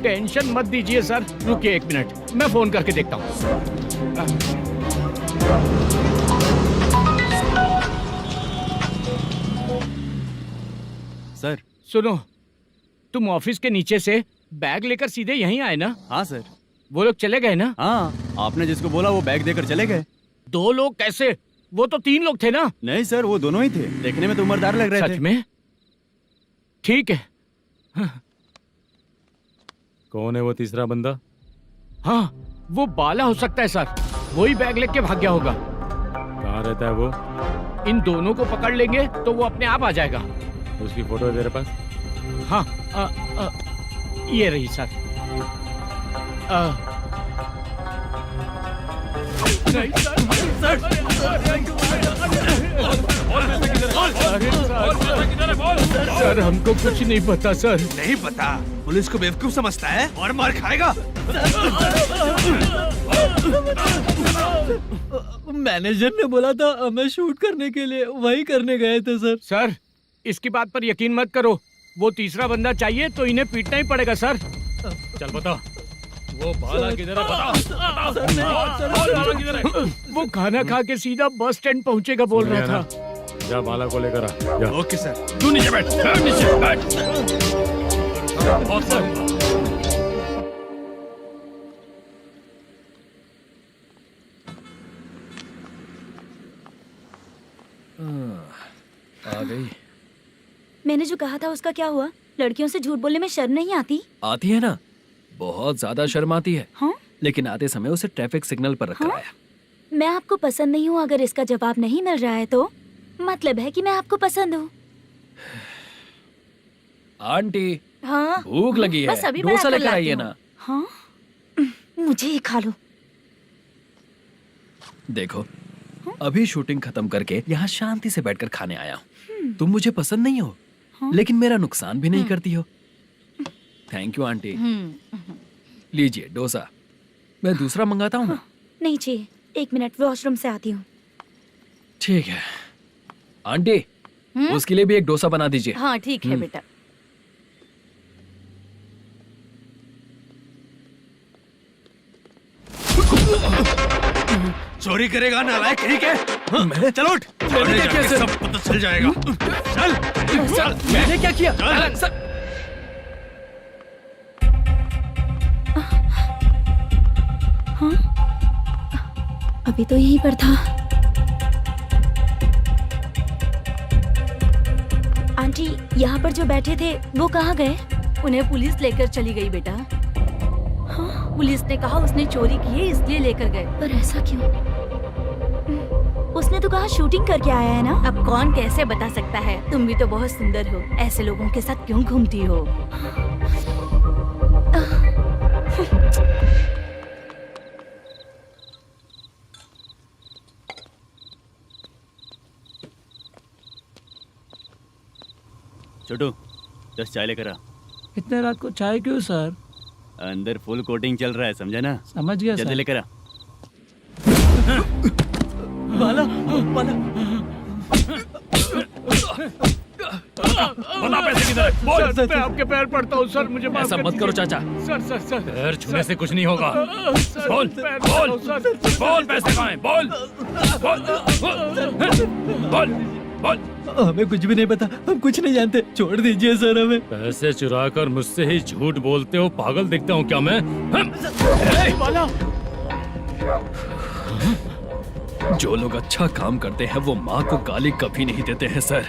H: टेंशन मत दीजिए सर। रुकिए 1 मिनट, मैं फोन करके देखता हूँ।
E: सर
H: सुनो, तुम ऑफिस के नीचे से बैग लेकर सीधे यहीं आए ना?
E: हाँ सर।
H: वो लोग चले गए ना?
E: हाँ, आपने जिसको बोला वो बैग देकर चले गए।
H: 2 लोग कैसे? वो तो 3 लोग थे ना?
E: नहीं सर, वो दोनों ही थे। देखने में तो उम्रदार लग रहे थे।
H: सच में? ठीक है।
C: कौन है वो तीसरा बंदा?
H: हाँ, वो बाला हो सकता है सर। वही बैग लेके भाग गया होगा।
C: कहाँ रहता है वो?
H: इन दोनों को पकड़ लेंगे तो वो अपने आप आ जाएगा।
C: उसकी फोटो है तेरे पास?
H: हाँ ये रही सर। नहीं सर हमको कुछ नहीं पता सर।
L: नहीं पता? पुलिस को बेवकूफ समझता है और मार खाएगा।
K: मैनेजर ने बोला था हमें शूट करने के लिए, वही करने गए थे सर।
H: सर इसकी बात पर यकीन मत करो, वो तीसरा बंदा चाहिए तो इन्हें पीटना ही पड़ेगा सर।
C: चल बता, वो बाला किधर है? बता।
H: बाला किधर है? वो खाना खा के सीधा बस स्टैंड पहुंचेगा बोल रहा था।
C: जा बाला को लेकर आ। जा।
L: Okay sir.
B: तू नीचे बैठ, नीचे बैठ। आ गई।
G: मैंने जो कहा था उसका क्या हुआ? लड़कियों से झूठ बोलने में शर्म नहीं आती?
B: आती है ना, बहुत ज्यादा शर्म आती है।
G: हाँ?
B: लेकिन आते समय उसे ट्रैफिक सिग्नल पर रखा
G: हाँ?
B: आया।
G: मैं आपको पसंद नहीं हूँ अगर इसका जवाब नहीं मिल रहा है तो मतलब है कि मैं आपको पसंद हूँ।
B: आंटी,
G: हाँ?
B: भूख लगी है,
G: बस अभी
B: डोसा
G: बना कर
B: लेकर
G: लाती
B: आइए
G: हूँ।
B: ना।
G: हाँ? मुझे ही खा लो।
B: देखो, अभी शूटिंग खत्म करके यहाँ शांति से बैठकर खाने आया हूँ। तुम मुझे पसंद नहीं हो, लेकिन मेरा नुकसान भी नहीं करती हो। Thank you aunty. लीजिए डोसा। मैं दूसरा मंगाता हूँ ना?
G: नहीं चाहिए, 1 मिनट वॉशरूम से आती हूँ।
B: ठीक है आंटी, उसके लिए भी एक डोसा बना दीजिए।
G: हाँ ठीक है बेटा।
L: चोरी करेगा नालायक कहीं के?
B: मैं?
L: चलो उठ।
B: मैंने क्या किया?
L: सब पता चल जाएगा। चल।
B: सर, मैंने क्या किया? सर,
G: हाँ? अभी तो यहीं पर था। आंटी, यहाँ पर जो बैठे थे वो कहाँ गए?
M: उन्हें पुलिस लेकर चली गई बेटा।
G: हाँ?
M: पुलिस ने कहा उसने चोरी की है इसलिए लेकर गए।
G: पर ऐसा क्यों? उसने तो कहा शूटिंग करके आया है ना।
M: अब कौन कैसे बता सकता है? तुम भी तो बहुत सुंदर हो, ऐसे लोगों के साथ क्यों घूमती हो?
E: छोटू 10 चाय लेकर आ।
K: इतने रात को चाय क्यों सर?
E: अंदर फुल कोटिंग चल रहा है, समझा ना?
K: समझ गया
E: जल्दी
K: सर।
E: लेकर आ।
K: बाला बाला
B: बता पैसे किधर है? बोल।
H: सर मैं आपके पैर पड़ता हूँ सर, मुझे माफ
B: ऐसा
H: कर
B: मत करो चाचा।
H: सर सर सर
C: पैर छूने से कुछ नहीं होगा।
B: बोल, बोल, बोल पैसे कहाँ हैं? बोल, बोल, बोल, बोल।
K: हमें कुछ भी नहीं पता, हम कुछ नहीं जानते, छोड़ दीजिए सर हमें।
C: पैसे चुरा कर मुझसे ही झूठ बोलते हो, पागल दिखता हूँ क्या मैं?
H: बाला
B: जो लोग अच्छा काम करते हैं वो माँ को गाली कभी नहीं देते हैं सर।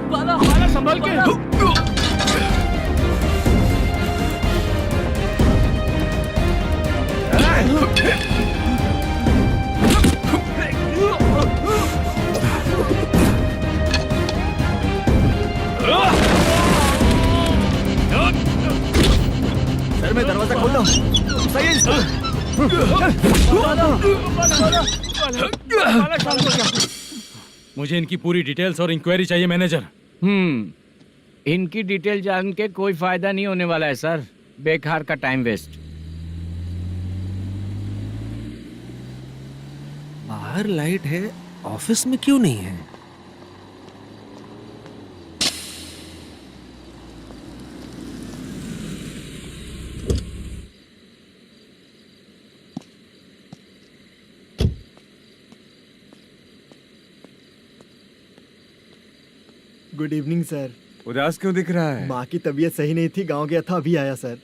K: बाला
H: बाला संभाल के।
E: सर मैं दरवाजा खोलता हूँ। सही है।
C: मुझे इनकी पूरी डिटेल्स और इंक्वायरी चाहिए मैनेजर।
H: इनकी डिटेल जान के कोई फायदा नहीं होने वाला है सर, बेकार का टाइम वेस्ट।
L: बाहर लाइट है, ऑफिस में क्यों नहीं है?
E: Good evening sir.
D: उदास क्यों दिख रहा है?
E: माँ की तबीयत सही नहीं थी, गांव गया था, अभी आया सर।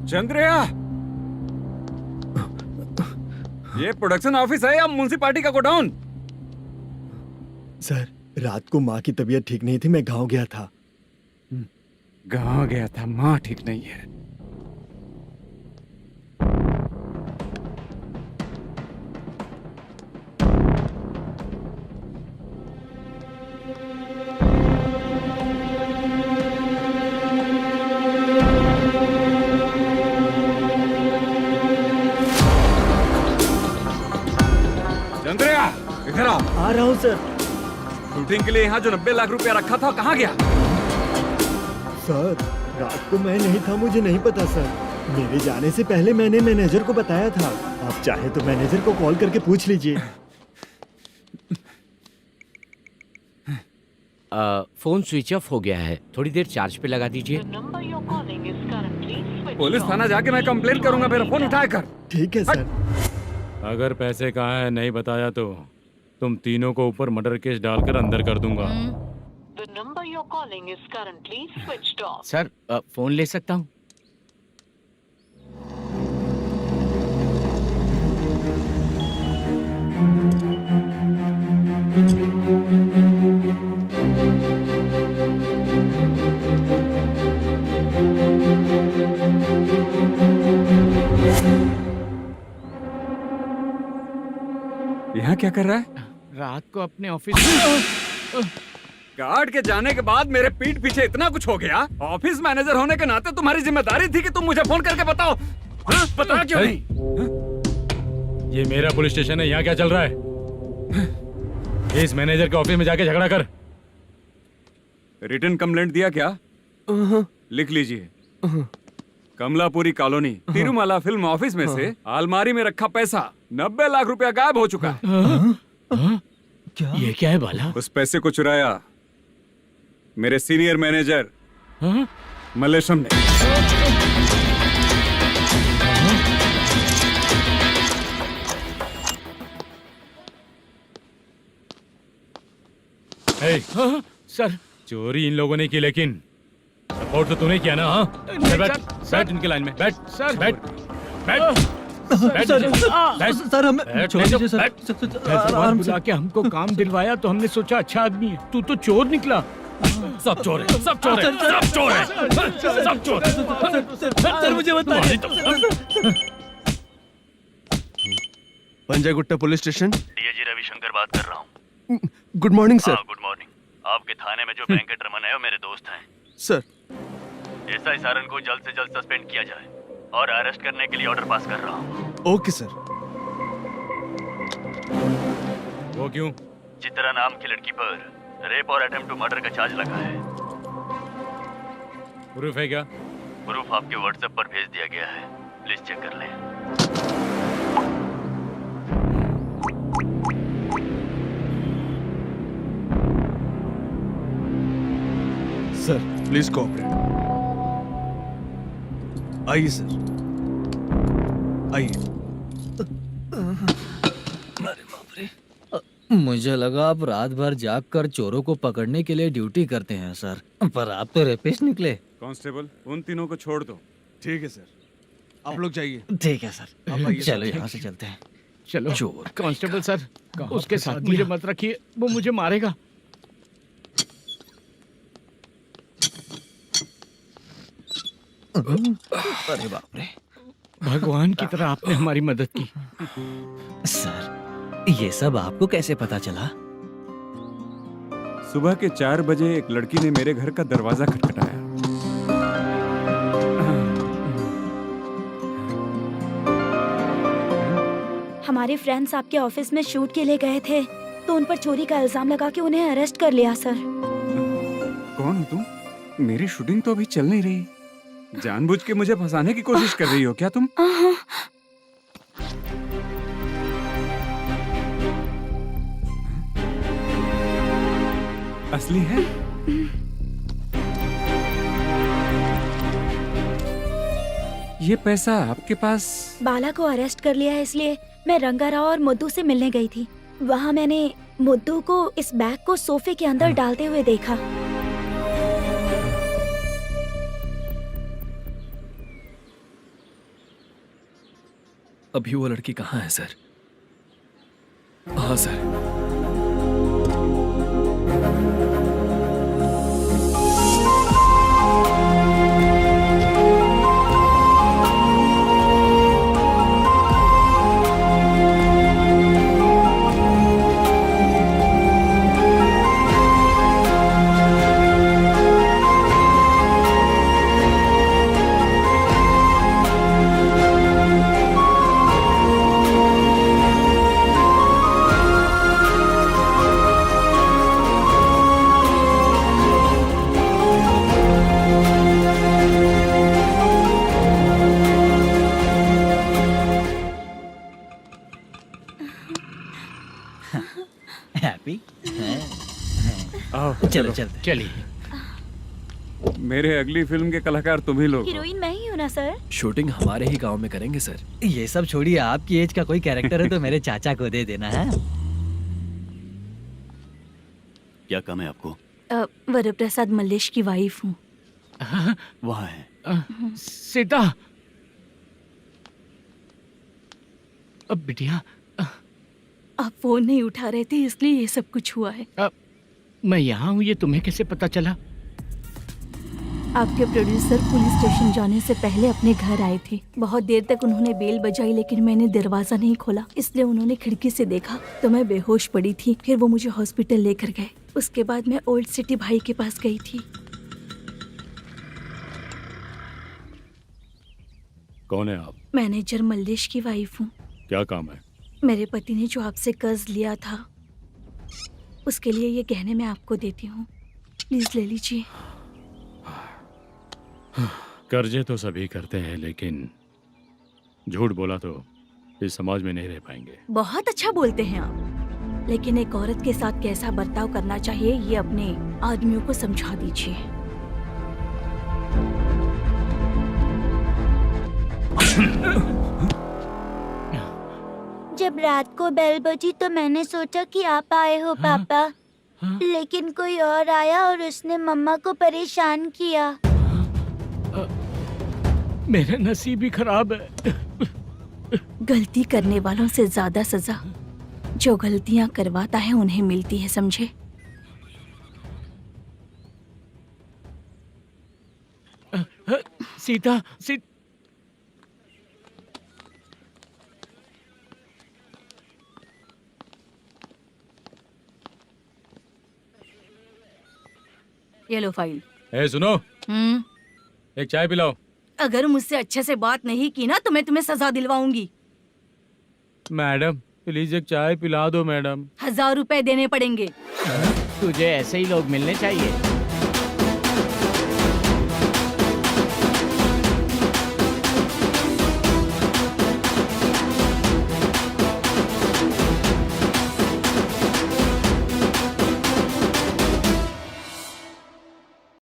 D: चंद्रया, ये प्रोडक्शन ऑफिस है या म्युनिसिपालिटी का गोडाउन?
E: सर, रात को माँ की तबीयत ठीक नहीं थी, मैं गांव गया था।
D: गांव गया था, माँ ठीक नहीं है। चंद्रया, इधर आओ।
E: आ रहा हूँ सर।
D: शूटिंग के लिए यहाँ जो 90 लाख रुपया रखा था, कहाँ गया?
E: सर, रात को मैं नहीं था, मुझे नहीं पता सर। मेरे जाने से पहले मैंने मैनेजर को बताया था। आप चाहे तो मैनेजर को कॉल करके पूछ लीजिए।
H: फोन स्विच ऑफ हो गया है, थोड़ी देर चार्ज पे लगा दीजिए।
D: पुलिस थाना जाके मैं कंप्लेंट करूंगा, मेरा फोन उठाया कर।
E: ठीक है सर।
C: अगर पैसे कहाँ है नहीं बताया तो तुम तीनों को ऊपर मर्डर केस डालकर अंदर कर दूंगा।
H: सर, फोन ले सकता हूँ?
D: यहाँ क्या कर रहा है?
H: रात को अपने ऑफिस
D: गार्ड के जाने के बाद मेरे पीठ पीछे इतना कुछ हो गया। ऑफिस मैनेजर होने के नाते तुम्हारी जिम्मेदारी थी कि तुम मुझे फोन करके बताओ। हाँ? पता क्यों नहीं?
C: ये मेरा पुलिस स्टेशन है, यहाँ क्या चल रहा है? इस मैनेजर के ऑफिस में जाके झगड़ा कर।
D: रिटन कंप्लेंट दिया क्या? लिख लीजिए। Kamalapuri colony, Tirumala film office में से अलमारी में रखा पैसा 90 लाख रुपया गायब हो चुका है।
H: क्या? ये क्या है बाला?
D: उस पैसे को चुराया मेरे सीनियर मैनेजर मलेशम ने।
H: सर,
C: चोरी इन लोगों ने की, लेकिन सपोर्ट तो तूने किया ना? हाँ, बैठ बैठ इनके लाइन में, बैठ
H: सर,
C: बैठ बैठ
K: सर हमें छोड़ दीजिए सर।
H: आराम बुला के हमको काम दिलवाया तो हमने सोचा अच्छा आदमी है, तू तो चोर निकला।
C: सब चोर है, सब चोर है, सब चोर है, सब चोर है।
K: सर मुझे बताइए।
L: Panjagutta police station,
O: DIG Ravishankar बात कर रहा हूँ।
L: Good morning sir.
O: Good morning. आपके थाने में जो वेंकट रमन है वो मेरे दोस्त हैं।
L: सर,
O: एसआई सारन को जल्द से जल्द सस्पेंड किया जाए और अरेस्ट करने के लिए ऑर्डर पास कर रहा हूँ।
L: Okay sir.
C: वो क्यों?
O: चित्रा नाम की लड़की पर रेप और अटेम्प्ट टू मर्डर का चार्ज लगा है।
C: प्रूफ है क्या?
O: प्रूफ आपके व्हाट्सएप पर भेज दिया गया है, प्लीज चेक कर लें।
L: Sir please cooperate. आइए सर, आइए।
K: मुझे लगा आप रात भर जाग कर चोरों को पकड़ने के लिए ड्यूटी करते हैं सर, पर आप तो रेपिस्ट निकले।
D: कांस्टेबल, उन तीनों को छोड़ दो।
L: ठीक है सर, आप लोग जाइए।
K: ठीक है सर, चलो यहाँ से चलते हैं।
H: चलो चोर। कांस्टेबल सर, उसके साथ मुझे मत रखिए, वो मुझे मारेगा।
K: अरे बाप रे,
H: भगवान की तरह आपने हमारी मदद की।
K: सर, ये सब आपको कैसे पता चला?
D: सुबह के 4 बजे एक लड़की ने मेरे घर का दरवाजा खटखटाया।
G: हमारे फ्रेंड्स आपके ऑफिस में शूट के लिए गए थे, तो उन पर चोरी का इल्जाम लगा के उन्हें अरेस्ट कर लिया सर।
D: कौन हो तुम? मेरी शूटिंग तो अभी चल नहीं रही। जानबूझ के मुझे फंसाने की कोशिश कर रही हो क्या तुम? असली है? ये पैसा आपके पास?
G: बाला को अरेस्ट कर लिया है इसलिए मैं रंगाराव और मुद्दू से मिलने गई थी। वहाँ मैंने मुद्दू को इस बैग को सोफे के अंदर डालते हुए देखा।
B: अभी वो लड़की कहाँ है सर? हाँ सर।
K: हैप्पी?
D: आओ
K: चलो चलते।
H: चलिए।
D: मेरे अगली फिल्म के कलाकार तुम ही लोग हो।
G: हीरोइन मैं ही हूँ ना सर?
B: शूटिंग हमारे ही गांव में करेंगे सर।
K: ये सब छोड़िए, आपकी एज का कोई कैरेक्टर है तो मेरे चाचा को दे देना है।
E: क्या काम है आपको?
G: वरप्रसाद मल्लेश की वाइफ हूँ।
E: वहाँ है।
H: सीता। अब बिटिया
G: आप फोन नहीं उठा रहे थे इसलिए ये सब कुछ हुआ है।
H: मैं यहाँ हूँ, ये तुम्हें कैसे पता चला?
G: आपके प्रोड्यूसर पुलिस स्टेशन जाने से पहले अपने घर आए थे। बहुत देर तक उन्होंने बेल बजाई लेकिन मैंने दरवाजा नहीं खोला, इसलिए उन्होंने खिड़की से देखा तो मैं बेहोश पड़ी थी। फिर वो मुझे हॉस्पिटल लेकर गए। उसके बाद मैं ओल्ड सिटी भाई के पास गई थी।
C: कौन है आप?
G: मैनेजर मल्लेश की वाइफ हूँ।
C: क्या काम है?
G: मेरे पति ने जो आपसे कर्ज लिया था उसके लिए ये गहने मैं आपको देती हूँ, प्लीज ले लीजिए।
C: कर्जे तो सभी करते हैं, लेकिन झूठ बोला तो इस समाज में नहीं रह पाएंगे।
G: बहुत अच्छा बोलते हैं आप, लेकिन एक औरत के साथ कैसा बर्ताव करना चाहिए ये अपने आदमियों को समझा दीजिए।
P: जब रात को बेल बजी तो मैंने सोचा कि आप आए हो पापा, लेकिन कोई और आया और उसने मम्मा को परेशान किया।
H: मेरा नसीब ही खराब है।
G: गलती करने वालों से ज्यादा सजा जो गलतियां करवाता है उन्हें मिलती है, समझे?
H: सीता,
G: ये लो फाइल।
C: सुनो, एक चाय पिलाओ।
G: अगर मुझसे अच्छे से बात नहीं की ना तो मैं तुम्हें सजा दिलवाऊंगी।
C: मैडम प्लीज एक चाय पिला दो मैडम।
G: 1000 रुपए देने पड़ेंगे।
H: तुझे ऐसे ही लोग मिलने चाहिए।